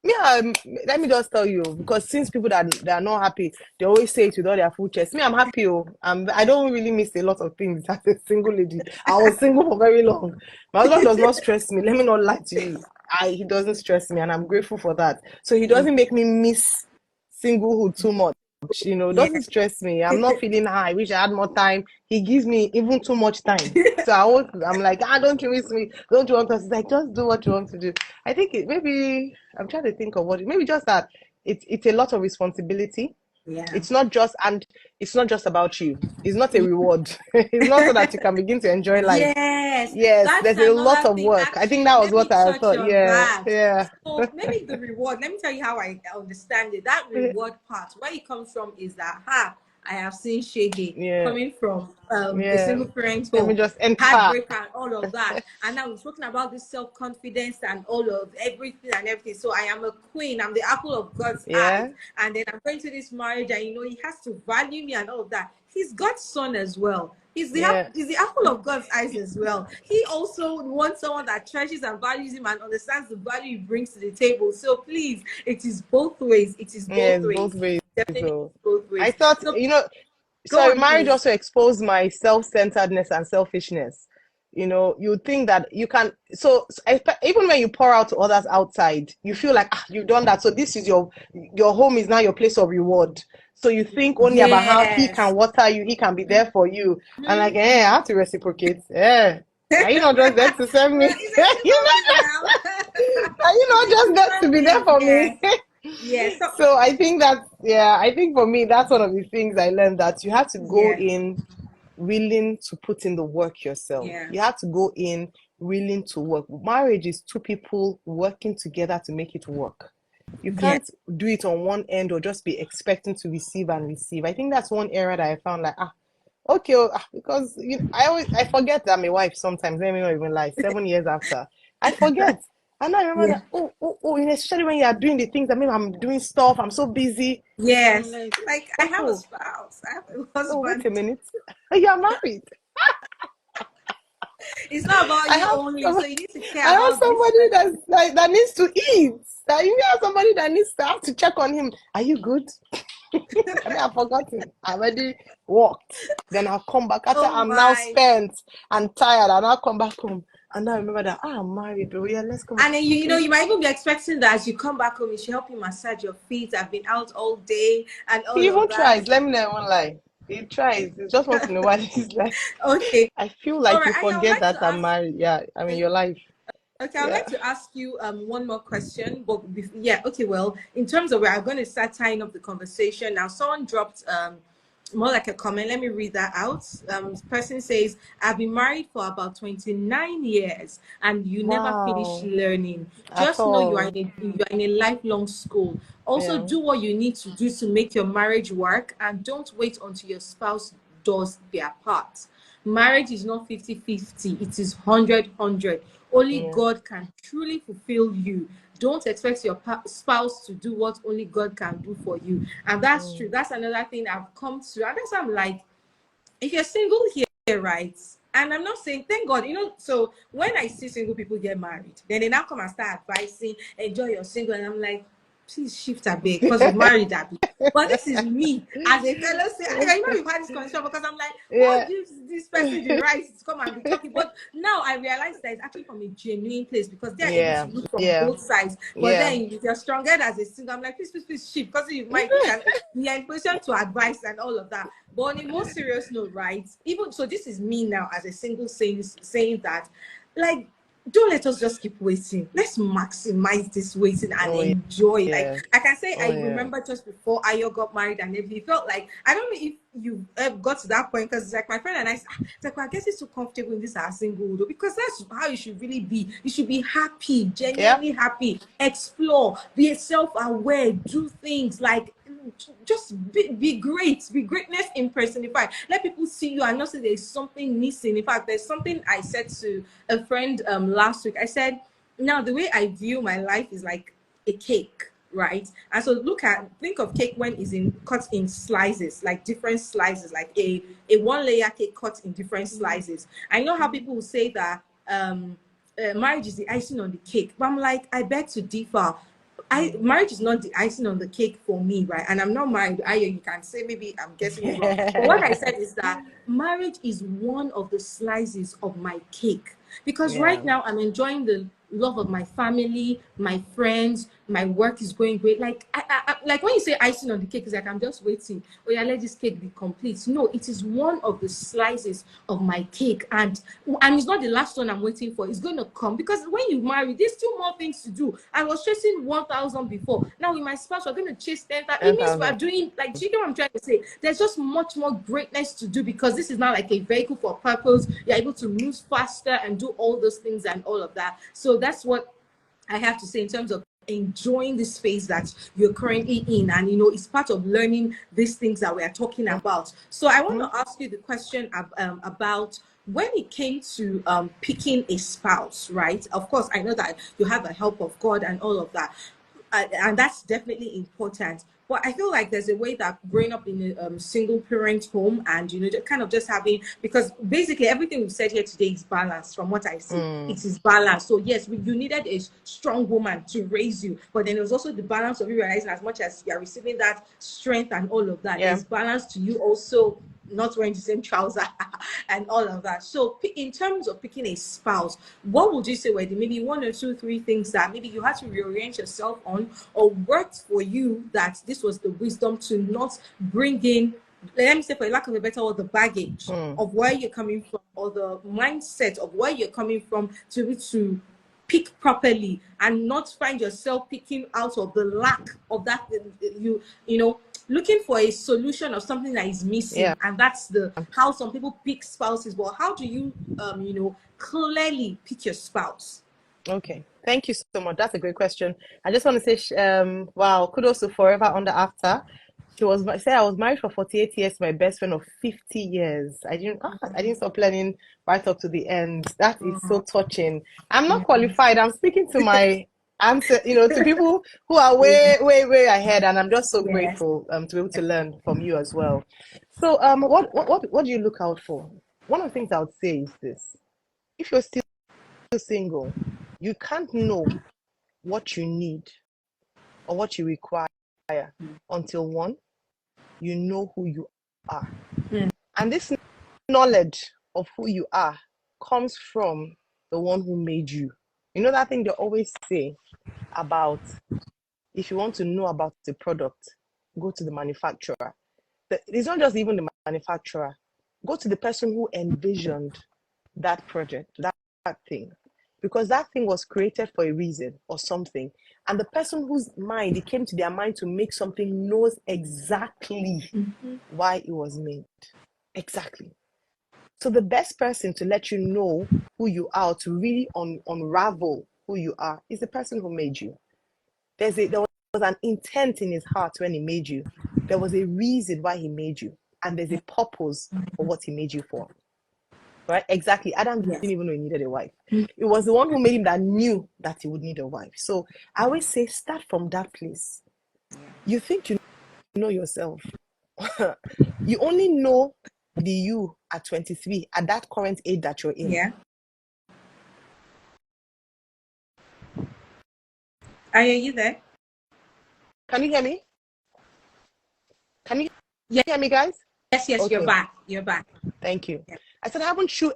Yeah, let me just tell you, because since people that are not happy, they always say it with all their full chest. Me, I'm happy. Oh, I don't really miss a lot of things as a single lady. I was single for very long. My husband does not stress me. Let me not lie to you. He doesn't stress me, and I'm grateful for that. So he doesn't make me miss singlehood too much. Yeah. Doesn't stress me. I'm not feeling I wish I had more time. He gives me even too much time. So I'm like, don't you miss me? Don't you want us? He's like, just do what you want to do. I think maybe I'm trying to think of maybe just that it's a lot of responsibility. Yeah. It's not just about you. It's not a reward. It's not so that you can begin to enjoy life. Yes, Yes, that's there's a lot another of thing. work. I think Actually, that was let what me I touch thought. on Yeah, that. yeah, So maybe the reward. Let me tell you how I understand it. That reward part, where it comes from, is that I have seen Shege yeah, coming from a yeah. single parent Let me home, just enter. heartbreak and all of that. And now we're talking about this self-confidence and all of everything and everything. So I am a queen. I'm the apple of God's eyes. Yeah, And then I'm going to this marriage, and he has to value me and all of that. He's God's son as well. yeah, He's the apple of God's eyes as well. He also wants someone that treasures and values him and understands the value he brings to the table. So please, it is both ways. It is yeah. both It's both ways. ways. Definitely So both I ways. thought, So go sorry, on, marriage please. also exposed my self-centeredness and selfishness. You think that you can, even when you pour out to others outside, you feel like you've done that. So this is your home is now your place of reward. So you think only about how he can Yes. water you, he can be there for you. And like, Mhm. I have to reciprocate. Are you not just there to serve me? He's a chivalry now. Are you He's not a just there to be there chivalry. for Yes. me? Yes. So So I think for me, that's one of the things I learned, that you have to go yes. in willing to put in the work yourself. Yeah. You have to go in willing to work. Marriage is two people working together to make it work. You Yeah. can't do it on one end or just be expecting to receive and receive. I think that's one area that I found like, okay, because I forget that I'm a wife sometimes. Let me not even lie. 7 years after, I forget. And I remember Yeah. that, especially when you are doing the things, I mean, I'm doing stuff, I'm so busy. I'm Yes. like, Like I have a oh, spouse. I have a wait husband. a minute. You are married. It's not about I you have only. some- So you need to I care have about this somebody person. that needs to eat. You have somebody that needs to have to check on him. Are you good? I mean, I've forgotten. I already walked. Then I'll come back. After Oh I'm now my. spent and tired, and I'll come back home. And I remember that I'm married. Oh yeah, let's come back. And then you might even be expecting that as you come back home, you should help you massage your feet. I've been out all day and He all of even that. tries. Let me know one lie. He tries. He just wants to know what he's like. Okay. I feel All like right. you I would forget like that to I'm ask. married. Yeah, I mean your life. Okay, I would Yeah. like to ask you one more question, but yeah, okay. Well, in terms of where I'm going to start tying up the conversation now, someone dropped more like a comment. Let me read that out. This person says, "I've been married for about 29 years, and you never finish Wow. learning. At Just know all. you are in a lifelong school. Also, Yeah. do what you need to do to make your marriage work, and don't wait until your spouse does their part. Marriage is not 50-50, it is 100-100. Only Yeah. God can truly fulfill you. Don't expect your spouse to do what only God can do for you." And that's true. Mm. That's another thing I've come to. And that's why I'm like, if you're single here, right? And I'm not saying, thank God, so when I see single people get married, then they now come and start advising, enjoy your single. And I'm like, please shift a bit because you've married that. But this is me as a fellow. Say, I know we've had this conversation because I'm like, what Yeah. gives this person the right to come and be talking? But now I realize that it's actually from a genuine place because they're able Yeah. to look from Yeah. both sides. But Yeah. then if you're stronger as a single, I'm like, please shift because you might be in position to advise and all of that. But on a more serious note, right? Even so, this is me now as a single saying that, like, don't let us just keep waiting. Let's maximize this waiting and Oh enjoy. Like yeah. I can say, Oh I yeah. remember just before Ayo got married and everything, it felt like I don't know if you got to that point because like my friend and I said, it's like, well, I guess it's so comfortable in this our single though, because that's how you should really be. You should be happy, Yeah. genuinely happy, explore, be self-aware, do things like just be great, be greatness impersonified. Let people see you and not say there's something missing. In fact, there's something I said to a friend last week. I said, now the way I view my life is like a cake, right? And so think of cake when it's cut in slices, like different slices, like a one layer cake cut in different slices. I know how people will say that marriage is the icing on the cake, but I'm like, I beg to differ. Marriage is not the icing on the cake for me, right? And I'm not married. You can say maybe I'm guessing it wrong, but what I said is that marriage is one of the slices of my cake, because Yeah. right now I'm enjoying the love of my family, my friends, my work is going great. Like like when you say icing on the cake, it's like I'm just waiting. Oh yeah, let this cake be complete. No, it is one of the slices of my cake, and it's not the last one I'm waiting for. It's going to come because when you marry, there's still more things to do. I was chasing 1,000 before. Now with my spouse, we're going to chase 10,000. It means 10,000. we're doing like, do you get what I'm trying to say? There's just much more greatness to do because this is not like a vehicle for purpose. You're able to move faster and do all those things and all of that. So that's what I have to say in terms of enjoying the space that you're currently in, and it's part of learning these things that we are talking about. So I want to ask you the question about when it came to picking a spouse, right? Of course, I know that you have the help of God and all of that, and that's definitely important. But I feel like there's a way that growing up in a single parent home and just having, because basically everything we've said here today is balanced. From what I see, it is balanced. So yes, you needed a strong woman to raise you, but then it was also the balance of you realizing as much as you're receiving that strength and all of that, Yeah. there's balance to you also not wearing the same trouser and all of that. So in terms of picking a spouse, what would you say were the maybe one or two, three things that maybe you had to reorient yourself on or worked for you, that this was the wisdom to not bring in, let me say for lack of a better word, the baggage of where you're coming from or the mindset of where you're coming from to pick properly and not find yourself picking out of the lack of that looking for a solution of something that is missing. Yeah. And that's the how some people pick spouses. Well, how do you clearly pick your spouse? Okay. Thank you so much. That's a great question. I just want to say, wow, kudos to Forever Under After She was say I was married for 48 years to my best friend of 50 years. I didn't stop learning right up to the end. That is so touching. I'm not qualified. I'm speaking to my answer, to people who are way, way, way ahead, and I'm just so Yes. grateful to be able to learn from you as well. So what do you look out for? One of the things I would say is this: if you're still single, you can't know what you need or what you require until one, you know who you are. And this knowledge of who you are comes from the one who made you. You know that thing they always say about if you want to know about the product, go to the manufacturer. It's not just even the manufacturer. Go to the person who envisioned that project, that thing. Because that thing was created for a reason or something. And the person whose mind, it came to their mind to make something knows exactly why it was made. Exactly. So the best person to let you know who you are, to really unravel who you are, is the person who made you. There was an intent in his heart when he made you. There was a reason why he made you. And there's a purpose for what he made you for. Right? Exactly. Adam didn't even know he needed a wife. It was the one who made him that knew that he would need a wife. So I always say, start from that place. You think you know yourself. You only know the you at 23, at that current age that you're in. Yeah. Are you there? Can you hear me? Can you Yeah. hear me, guys? Yes, Okay. you're back. You're back. Thank you. Yeah. I said, haven't you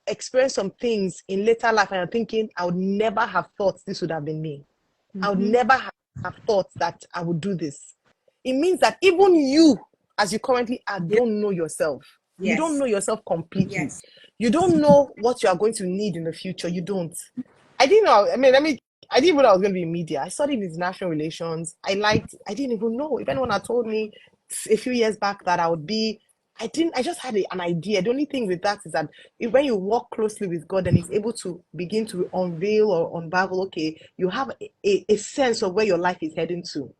experienced some things in later life and you're thinking, I would never have thought this would have been me. I would never have thought that I would do this. It means that even you, as you currently are, don't know yourself. You don't know yourself completely. Yes. You don't know what you are going to need in the future. You don't. I didn't know. I didn't even know I was going to be in media. I studied international relations. I didn't even know. If anyone had told me a few years back that I would be, I just had an idea. The only thing with that is that when you work closely with God and He's able to begin to unveil or unravel, okay, you have a sense of where your life is heading to.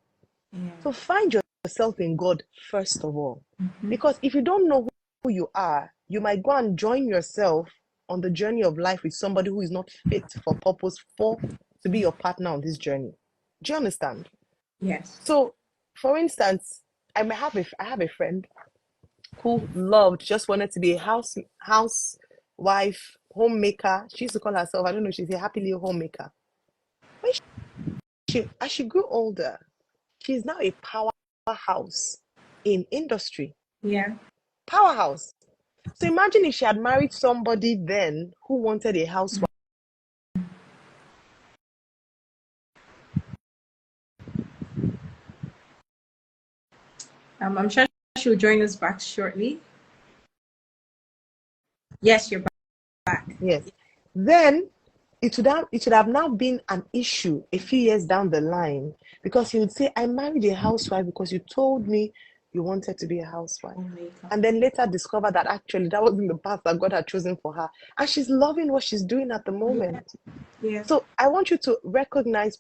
Yeah. So find yourself in God first of all. Because if you don't know who you are, you might go and join yourself on the journey of life with somebody who is not fit for purpose to be your partner on this journey. Do you understand? Yes. So, for instance, I have a friend who just wanted to be a housewife, homemaker. She used to call herself, I don't know, she's a happily homemaker. When as she grew older, she's now a powerhouse in industry. Yeah. Powerhouse. So imagine if she had married somebody then who wanted a housewife. I'm sure she'll join us back shortly. Yes, you're back. Yes. Then it should have now been an issue a few years down the line, because he would say, I married a housewife because you told me you wanted to be a housewife. And then later discover that actually that wasn't the path that God had chosen for her. And she's loving what she's doing at the moment. Yeah. So I want you to recognize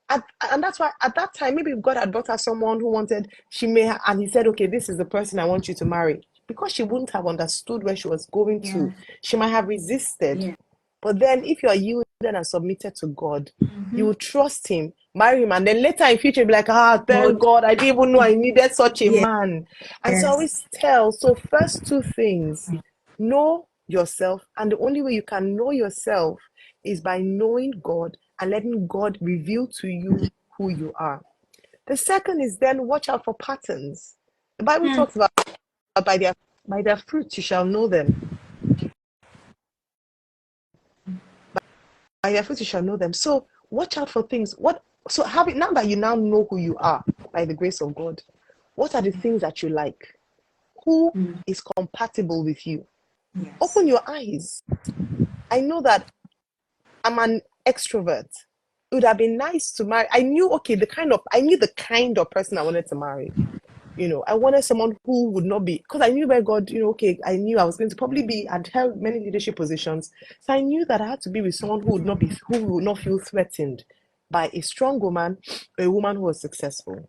and that's why at that time, maybe if God had brought her someone who wanted, and he said, okay, this is the person I want you to marry. Because she wouldn't have understood where she was going to. She might have resisted. Yeah. But then if you are yielded and submitted to God, you will trust him, marry him, and then later in future be like, thank God, I didn't even know I needed such a man. And so I always tell, first two things, know yourself, and the only way you can know yourself is by knowing God and letting God reveal to you who you are. The second is then watch out for patterns. The Bible talks about by their fruits you shall know them. By their fruits you shall know them. So watch out for things. Now that you now know who you are by the grace of God, what are the things that you like? Who is compatible with you? Yes. Open your eyes. I know that I'm an extrovert. It would have been nice to marry. I knew the kind of person I wanted to marry. I wanted someone who would not be, because I knew where God, I knew I was going to probably be and held many leadership positions. So I knew that I had to be with someone who would not feel threatened by a strong woman, a woman who was successful.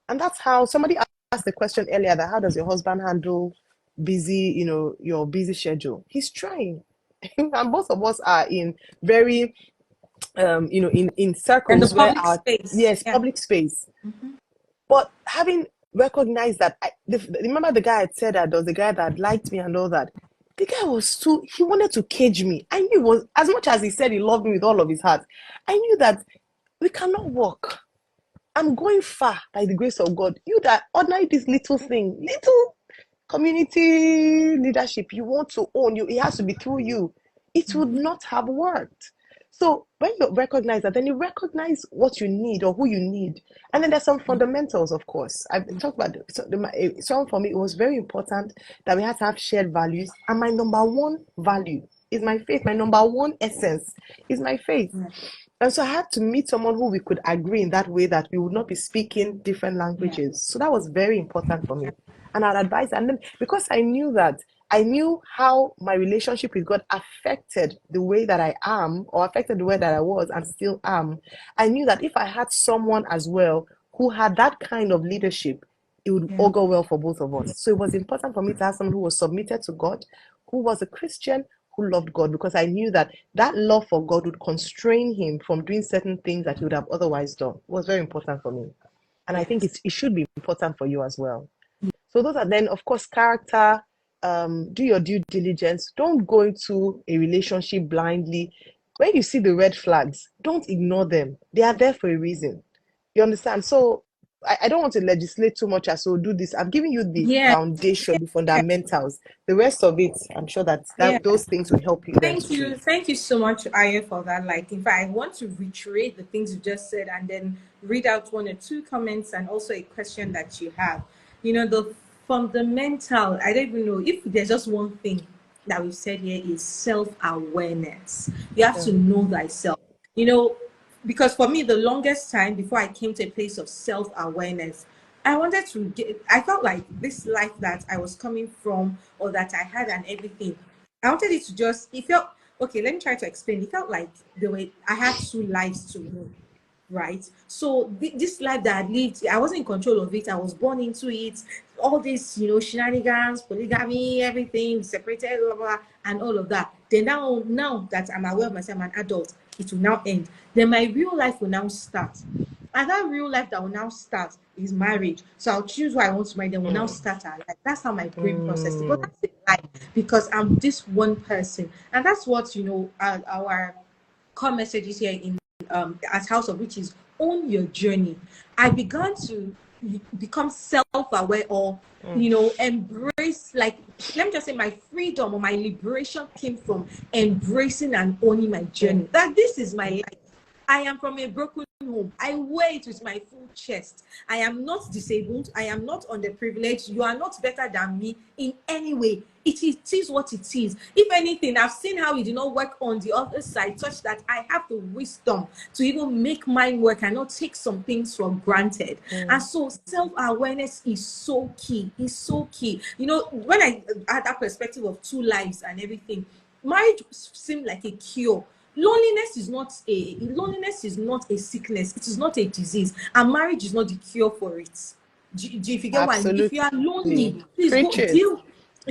And that's how somebody asked the question earlier that how does your husband handle busy, your busy schedule? He's trying. And both of us are in very, in And the circles where public space. yes, Yeah. public space. But having recognized that, remember the guy had said that there was the guy that liked me and all that. The guy he wanted to cage me. I knew it was, as much as he said he loved me with all of his heart, I knew that we cannot work. I'm going far by the grace of God. You that ordinary this little thing, little community leadership you want to own, it has to be through you. It would not have worked. So when you recognize that, then you recognize what you need or who you need. And then there's some fundamentals, of course. I've talked about so for me, it was very important that we had to have shared values. And my number one value is my faith. My number one essence is my faith. And so I had to meet someone who we could agree in that way, that we would not be speaking different languages. So that was very important for me. And I'd advise, and then because I knew how my relationship with God affected the way that I am, or affected the way that I was and still am. I knew that if I had someone as well who had that kind of leadership, it would all go well for both of us. So it was important for me to have someone who was submitted to God, who was a Christian, who loved God, because I knew that love for God would constrain him from doing certain things that he would have otherwise done. It was very important for me. And I think it should be important for you as well. So those are then, of course, character. Do your due diligence. Don't go into a relationship blindly. When you see the red flags, don't ignore them. They are there for a reason. You understand? So I don't want to legislate too much as well. Do this. I'm giving you the foundation, the fundamentals. The rest of it, I'm sure that those things would help you then to choose. Thank you so much, Aya, for that. Like, in fact, I want to reiterate the things you just said and then read out one or two comments and also a question that you have. The fundamental, I don't even know if there's just one thing that we've said here, is self-awareness. You have to know thyself. Because for me, the longest time before I came to a place of self-awareness, I felt like this life that I was coming from or that I had and everything, I wanted it to it felt, okay, let me try to explain. It felt like the way I had two lives to live, right? So this life that I lived, I wasn't in control of it. I was born into it. All this, shenanigans, polygamy, everything, separated, blah, blah, and all of that. Then now that I'm aware of myself, I'm an adult, it will now end. Then my real life will now start. And that real life that will now start is marriage. So I'll choose who I want to marry, then we'll now start our life. That's how my brain processes it. But that's the life, because I'm this one person. And that's what, our core messages here in as House of Witch is own your journey. I began to become self-aware, or embrace, like, let me just say, my freedom or my liberation came from embracing and owning my journey, that this is my life. I am from a broken home. I wear it with my full chest. I am not disabled. I am not underprivileged. You are not better than me in any way. It is what it is. If anything, I've seen how it did not work on the other side, such that I have the wisdom to even make mine work and not take some things for granted. And so self-awareness is so key. It's so key. When I had that perspective of two lives and everything, marriage seemed like a cure. Loneliness is not a sickness. It is not a disease, and marriage is not the cure for it. Do you get what I mean? If you are lonely, please go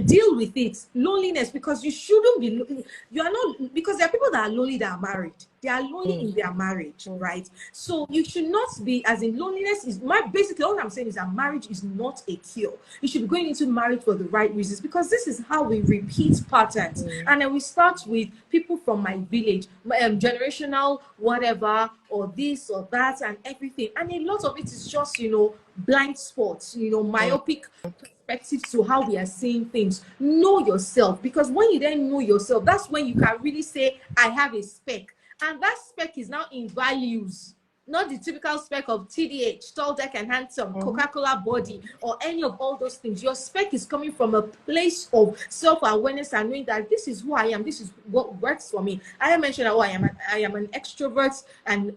deal with it. Loneliness, because you shouldn't be. You are not, because there are people that are lonely that are married. They are lonely in their marriage, right? So you should not be, as in, loneliness is basically all I'm saying is that marriage is not a cure. You should be going into marriage for the right reasons, because this is how we repeat patterns. And then we start with people from my village, generational whatever, or this or that and everything. And a lot of it is just, blind spots, myopic perspective to how we are seeing things. Know yourself, because when you then know yourself, that's when you can really say, I have a spec. And that spec is now in values, not the typical spec of TDH, tall, dark, and handsome, Coca-Cola body, or any of all those things. Your spec is coming from a place of self-awareness and knowing that this is who I am, this is what works for me. I mentioned that, I am an extrovert, and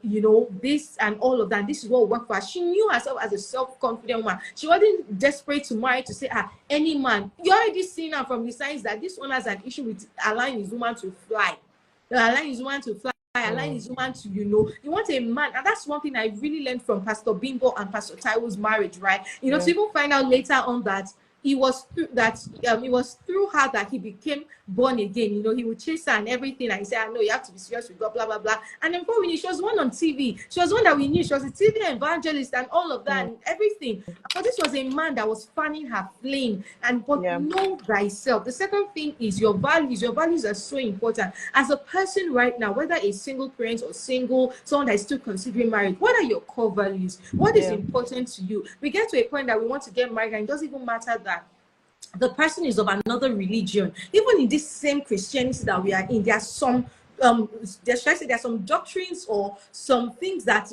this and all of that, and this is what worked for her. She knew herself as a self-confident woman. She wasn't desperate to marry to say, any man. You already seen her from the signs that this one has an issue with allowing his woman to fly. Allowing his woman to fly, allowing allowing his woman to, you want a man, and that's one thing I really learned from Pastor Bimbo and Pastor Taiwo's marriage, right? To even find out later on that it was through her that he became born again. He would chase her and everything, and he said, I know you have to be serious with God, blah blah blah. And then before we knew, she was one on TV. She was one that we knew. She was a TV evangelist and all of that and everything. But this was a man that was fanning her flame. But know thyself. The second thing is your values. Your values are so important. As a person right now, whether a single parent or single, someone that is still considering marriage, what are your core values? What is important to you? We get to a point that we want to get married, and it doesn't even matter that the person is of another religion. Even in this same Christianity that we are in, there are some there are some doctrines or some things that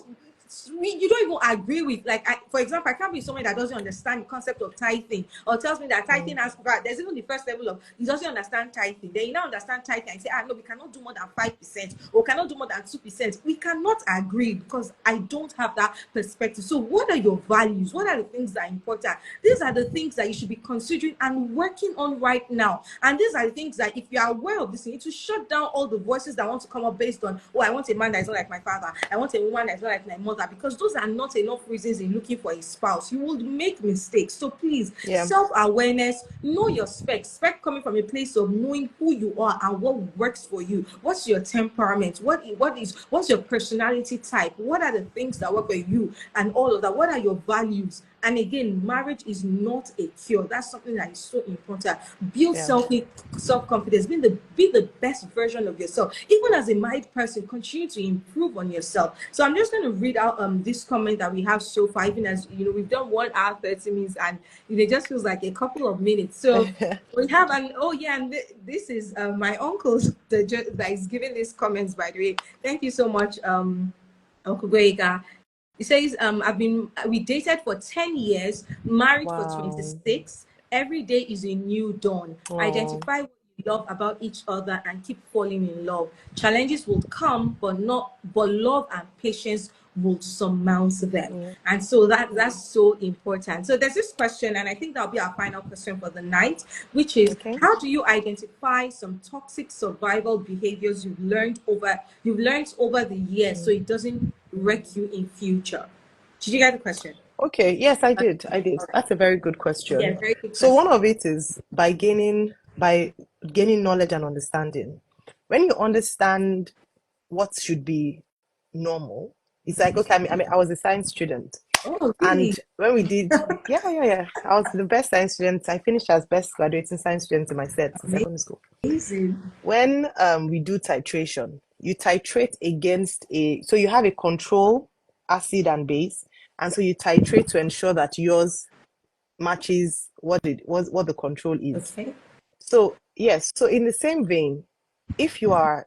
you don't even agree with. Like, for example, I can't be someone that doesn't understand the concept of tithing, or tells me that tithing has, there's even the first level of, he doesn't understand tithing. Then you now understand tithing and say, no, we cannot do more than 5%, or cannot do more than 2%. We cannot agree because I don't have that perspective. So what are your values? What are the things that are important? These are the things that you should be considering and working on right now. And these are the things that, if you are aware of this, you need to shut down all the voices that want to come up based on, I want a man that is not like my father, I want a woman that is not like my mother, because those are not enough reasons in looking for a spouse. You will make mistakes. So please, self-awareness, know your specs coming from a place of knowing who you are and what works for you. What's your temperament? What's your personality type? What are the things that work for you and all of that? What are your values? And again, marriage is not a cure. That's something that is so important. Build self-confidence. Be the best version of yourself. Even as a married person, continue to improve on yourself. So I'm just going to read out this comment that we have so far. Even as we've done 1 hour 30 minutes, and it just feels like a couple of minutes. So we have this is my uncle that is giving these comments. By the way, thank you so much, Uncle Goega. He says, we dated for 10 years, married for 26. Every day is a new dawn. Identify what you love about each other and keep falling in love. Challenges will come, but love and patience will surmount them. And so that's so important. So there's this question, and I think that'll be our final question for the night, which is, how do you identify some toxic survival behaviors you've learned over the years so it doesn't wreck you in future? Did you get the question? Okay, yes, I did. That's a very good question. Yeah, very good question. So one of it is by gaining knowledge and understanding. When you understand what should be normal, it's like, okay, I was a science student. Oh, really? And when we did, I was the best science student. I finished as best graduating science student in my set in secondary school. Amazing. When we do titration, you titrate against so you have a control acid and base, and so you titrate to ensure that yours matches what the control is. Okay. So yes, so in the same vein, if you are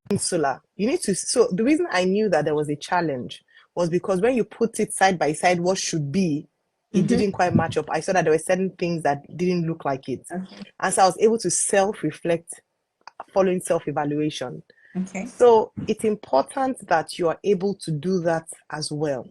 insular, you need to. So the reason I knew that there was a challenge was because when you put it side by side, what should be, it didn't quite match up. I saw that there were certain things that didn't look like it, and so I was able to self-reflect, following self-evaluation. Okay. So it's important that you are able to do that as well.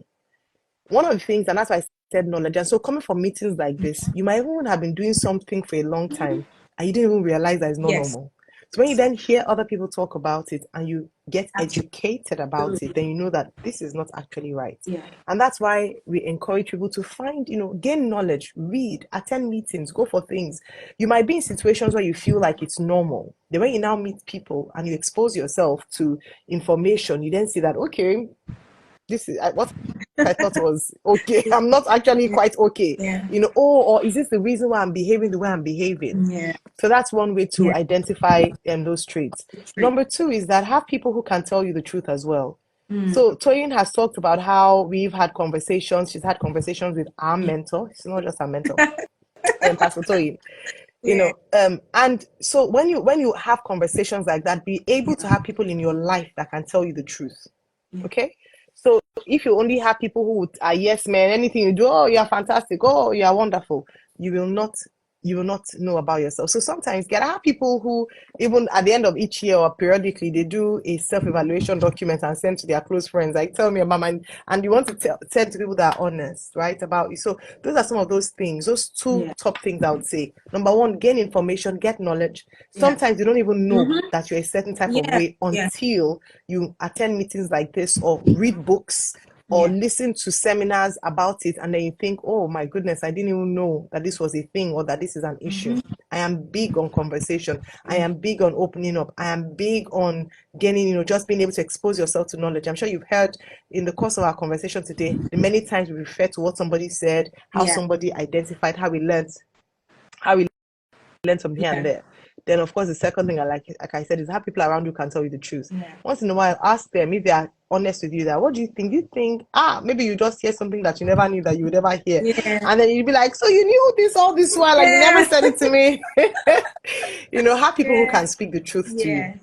One of the things, and that's why I said knowledge. And so coming from meetings like this, you might even have been doing something for a long time and you didn't even realize that it's not normal. So when you then hear other people talk about it and you get educated about it, then you know that this is not actually right. Yeah. And that's why we encourage people to find, gain knowledge, read, attend meetings, go for things. You might be in situations where you feel like it's normal. Then when you now meet people and you expose yourself to information, you then see that, okay, this is what I thought was okay. I'm not actually quite okay. Yeah. Or is this the reason why I'm behaving the way I'm behaving? Yeah. So that's one way to identify those traits. Number 2 is that have people who can tell you the truth as well. So Toyin has talked about how we've had conversations. She's had conversations with our mentor. She's not just our mentor, Pastor Toyin. And so when you have conversations like that, be able to have people in your life that can tell you the truth. Okay. So if you only have people who are yes men, anything you do, oh, you're fantastic, oh, you're wonderful, you will not you will not know about yourself. So sometimes I have people who, even at the end of each year or periodically, they do a self-evaluation document and send to their close friends, like, tell me about mine. And you want to tell to people that are honest, right, about you. So those are some of those things, those two top things I would say. Number one, gain information, get knowledge. Sometimes you don't even know that you're a certain type of way until you attend meetings like this or read books or listen to seminars about it, and then you think, oh my goodness, I didn't even know that this was a thing or that this is an issue. I am big on conversation. I am big on opening up. I am big on gaining, just being able to expose yourself to knowledge. I'm sure you've heard in the course of our conversation today, the many times we refer to what somebody said, how somebody identified, how we learned from here and there. Then, of course, the second thing like I said, is how people around you can tell you the truth. Once in a while, ask them if they are honest with you. That what do you think? You think, maybe you just hear something that you never knew that you would ever hear, and then you'd be like, so you knew this all this while, like you never said it to me. Have people who can speak the truth to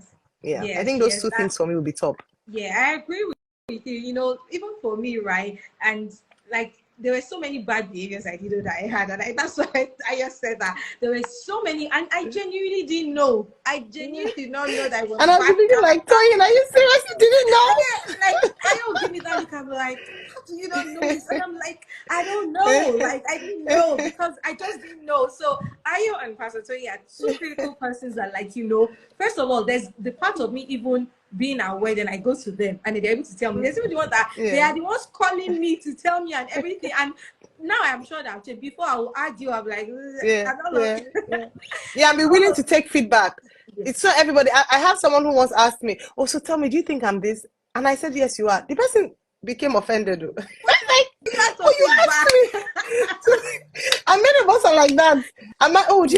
you. I think those two things for me will be top. I agree with you. Even for me, right, and like, there were so many bad behaviors I did that I had, and that's why I just said that there were so many, and I genuinely didn't know. I genuinely did not know that I was. And I was thinking, like, Toyin, are you serious? You didn't know? Like, I don't give me that look. I'm like, how do you not know this? And I'm like, I don't know. Like, I didn't know because I just didn't know. So Ayo and Pastor Toyin are two critical persons that, like, first of all, there's the part of me even being aware, then I go to them and they're able to tell me. There's even the one that they are the ones calling me to tell me and everything. And now I'm sure that before I will argue, I'm like, I don't know. I'm be willing to take feedback. It's not everybody. I have someone who once asked me, oh, so tell me, do you think I'm this? And I said, yes, you are. The person became offended. You asked me. And many of us are like that. I'm like, oh, do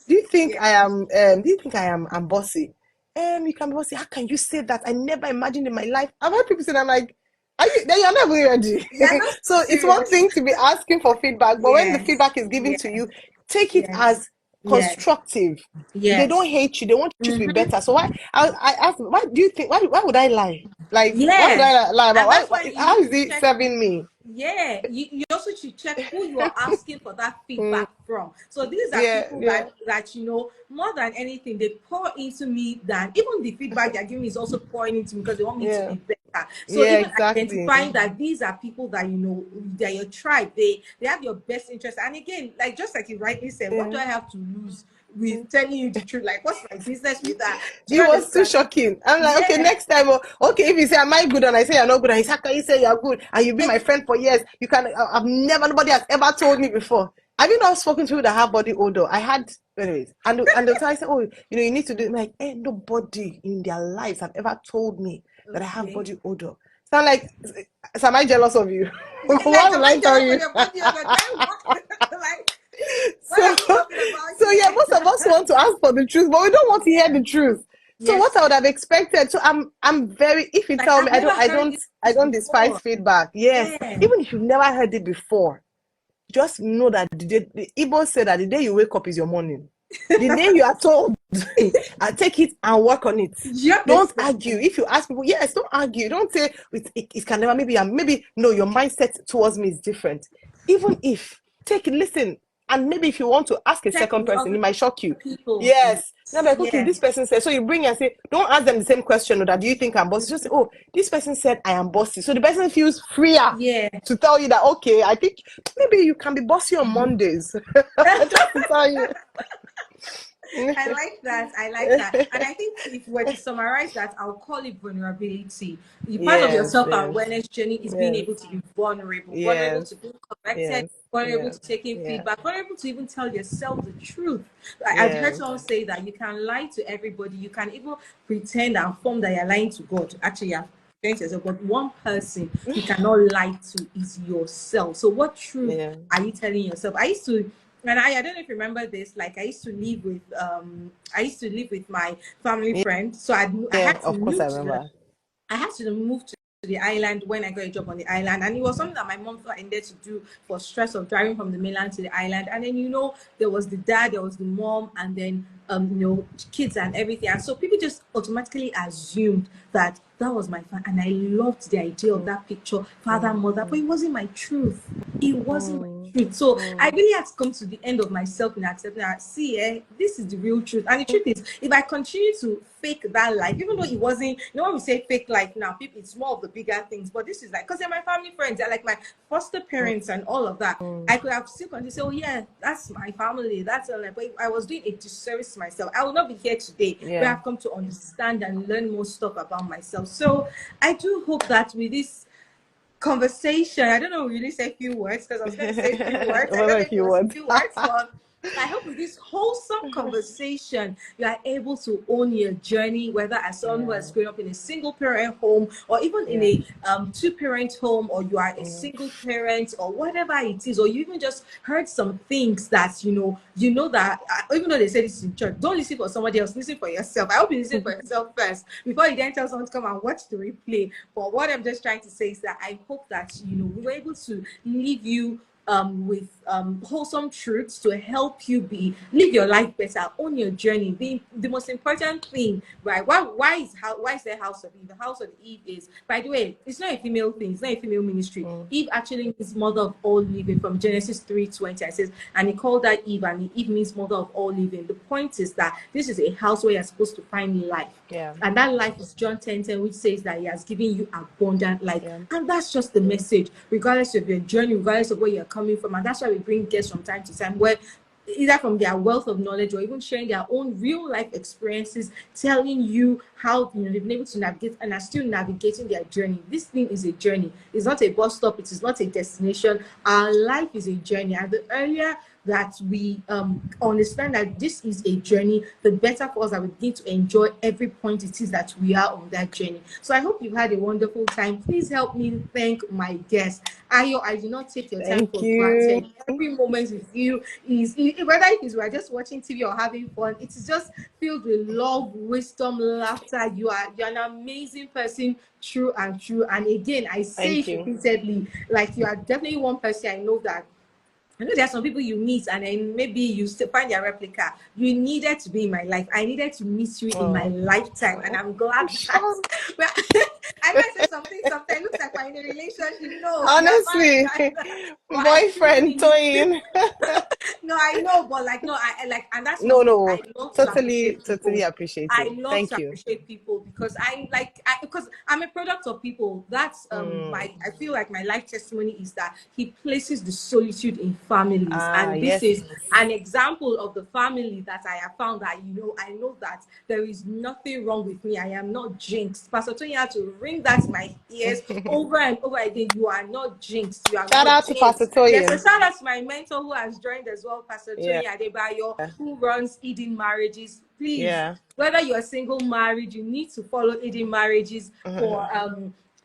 you think I am? Do you think I'm bossy? You can be bossy. How can you say that? I never imagined in my life. I've heard people say that. I'm like, then you're never ready. So it's one thing to be asking for feedback, but when the feedback is given to you, take it as constructive. They don't hate you. They want you to be better. So I ask, why do you think? Why would I lie? Like, why would I lie about? How is it serving me? You also should check who you are asking for that feedback from. So these are people that more than anything, they pour into me. Than even the feedback they're giving me is also pouring into me because they want me to be better. So even identifying that these are people that they're your tribe, they have your best interest. And again, like just like you rightly said, what do I have to lose with telling you the truth? Like, what's my business with that? It was too shocking. I'm like, okay, next time, okay, if you say, am I good? And I say you're not good, and how can you say you're good? And you've been my friend for years. You can. Nobody has ever told me before. Have you not spoken to people that have body odor? I had, anyways, and the time I said, you need to do it. I'm like, nobody in their lives have ever told me that I have body odor. So I'm like, so am I jealous of you? Why would I tell you? So most of us want to ask for the truth, but we don't want to hear the truth. So what I would have expected. So I'm very. If you tell me, I don't despise feedback. Yes, even if you've never heard it before, just know that the Igbo said that the day you wake up is your morning. The day you are told, take it and work on it. Don't argue. If you ask people, don't argue. Don't say it can never. Maybe no. Your mindset towards me is different. Even if listen. And maybe if you want to ask a second person, it might shock you. Yes. Like, okay, this person said, so you bring and say, don't ask them the same question, or that do you think I'm bossy? Just say, oh, this person said I am bossy. So the person feels freer to tell you that, okay, I think maybe you can be bossy on Mondays. Just to tell you. I like that. And I think if we're to summarize that, I'll call it vulnerability. Part of your self-awareness journey is being able to be vulnerable. Vulnerable to being corrected, vulnerable to taking feedback, vulnerable to even tell yourself the truth. I've heard someone say that you can lie to everybody. You can even pretend and form that you're lying to God. Actually, you're lying to yourself. But one person you cannot lie to is yourself. So what truth are you telling yourself? And I don't know if you remember this. Like, I used to live with my family friend. So I had to move to the island when I got a job on the island, and it was something that my mom thought I needed to do for stress of driving from the mainland to the island. And then there was the dad, there was the mom, and then kids and everything. And so people just automatically assumed that was my father, and I loved the idea of that picture, father, mother, but it wasn't my truth. It wasn't my truth. So I really had to come to the end of myself in accepting that, see, this is the real truth. And the truth is, if I continue to fake that life, even though it wasn't, when we say fake life now, people, it's more of the bigger things. But this is like, because they're my family friends, they're like my foster parents and all of that. I could have still continued to say, oh yeah, that's my family, that's all. But I was doing a disservice to myself. I would not be here today, but I've come to understand and learn more stuff about myself. So I do hope that with this conversation, I don't know, really say a few words, because I was going to say a few words. I don't know if it was a few words, but I hope with this wholesome conversation, you are able to own your journey, whether as someone who has grown up in a single parent home, or even in a two-parent home, or you are a single parent, or whatever it is, or you even just heard some things that you know that even though they say this in church, don't listen for somebody else, listen for yourself. I hope you listen for yourself first before you then tell someone to come and watch the replay. But what I'm just trying to say is that I hope that we were able to leave you with wholesome truths to help you live your life better, own your journey. The most important thing, right? Why is there House of Eve? The House of Eve is, by the way, it's not a female thing, it's not a female ministry. Eve actually means mother of all living, from Genesis 3:20. It says, and he called that Eve, and Eve means mother of all living. The point is that this is a house where you're supposed to find life. And that life is John 10:10, which says that he has given you abundant life. And that's just the message, regardless of your journey, regardless of where you're coming from. And that's why we bring guests from time to time, where either from their wealth of knowledge or even sharing their own real life experiences, telling you how they've been able to navigate and are still navigating their journey. This thing is a journey. It's not a bus stop. It is not a destination. Our life is a journey. And the earlier that we understand that this is a journey, the better for us that we begin to enjoy every point it is that we are on that journey. So I hope you've had a wonderful time. Please help me thank my guests. Ayo, I do not take your time for granted. Every moment with you is, whether it is we're just watching TV or having fun, it is just filled with love, wisdom, laughter. You're an amazing person, true and true. And again, I say it repeatedly, like you are definitely one person I know that. I know there are some people you meet and then maybe you still find their replica. You needed to be in my life. I needed to meet you in my lifetime, and I'm glad that. I might say something sometimes. Looks like we're in a relationship. No, honestly, boyfriend Toyin. No, I know, but I like, and that's no, I love to totally appreciate I it. love to appreciate people because because I'm a product of people. That's I feel like my life testimony is that he places the solitude in families, and this is an example of the family that I have found that I know that there is nothing wrong with me. I am not jinxed. Pastor Tony had to ring that in my ears over and over again. You are not jinxed. You are shout not out jinxed. To Pastor Toyin. Yes, so shout out to my mentor who has joined as well, Pastor Tony Adebayo, who runs Eden Marriages. Please, whether you're single, married, you need to follow Eden Marriages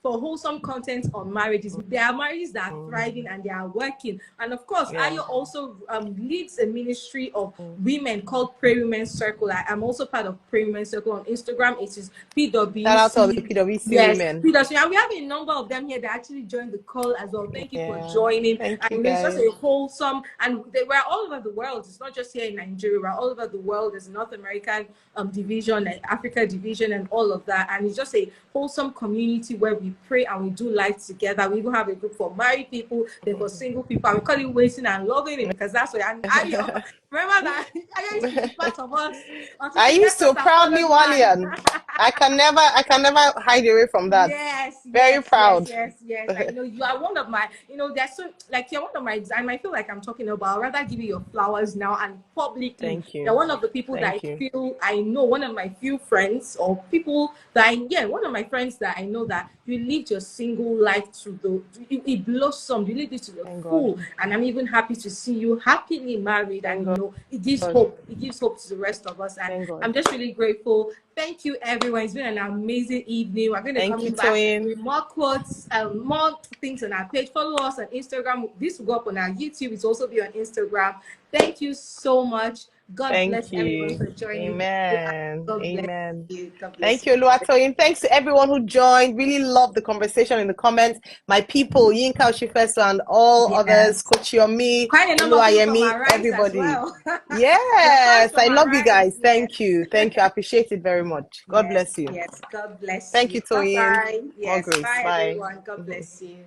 for wholesome content on marriages. There are marriages that are thriving and they are working. And of course, Ayo also leads a ministry of women called Pray Women's Circle. I'm also part of Pray Women's Circle on Instagram. It is PWC. Shout out to the PWC women. PWC. And we have a number of them here that actually joined the call as well. Thank you for joining. Thank you, it's just a wholesome, and we're all over the world. It's not just here in Nigeria. We're all over the world. There's North American division and Africa division and all of that. And it's just a wholesome community where we pray and we do life together. We even have a group for married people, then for single people. And we call it Waiting and Loving It because that's what I remember that I used to be part of us. I used to proudly Walian. I can never hide away from that. Very proud. Yes. I know you are one of my, there's so like you're one of my, and I feel like I'm talking about. I'd rather give you your flowers now and publicly. Thank you. You're one of the people that I know, one of my few friends or people that one of my friends that I know that you lived your single life to it blossomed. You lived it to the full, and I'm even happy to see you happily married. And it gives hope. It gives hope to the rest of us, and I'm just really grateful. Thank you, everyone. It's been an amazing evening. We're going to come back with more quotes, more things on our page. Follow us on Instagram. This will go up on our YouTube. It's also be on Instagram. Thank you so much. God bless everyone for joining. Amen. God Amen. bless you. God bless Thank you, Oluwatoyin. Thanks to everyone who joined. Really loved the conversation in the comments. My people, Yinka Oshifeso and all others, Coach Yomi, Oluwayemi, everybody. Yes, I love you guys. Thank you. Thank you. I appreciate it very much. God bless you. Yes, God bless you. Thank you, Toyin. Bye. Yes, bye, everyone. God bless you.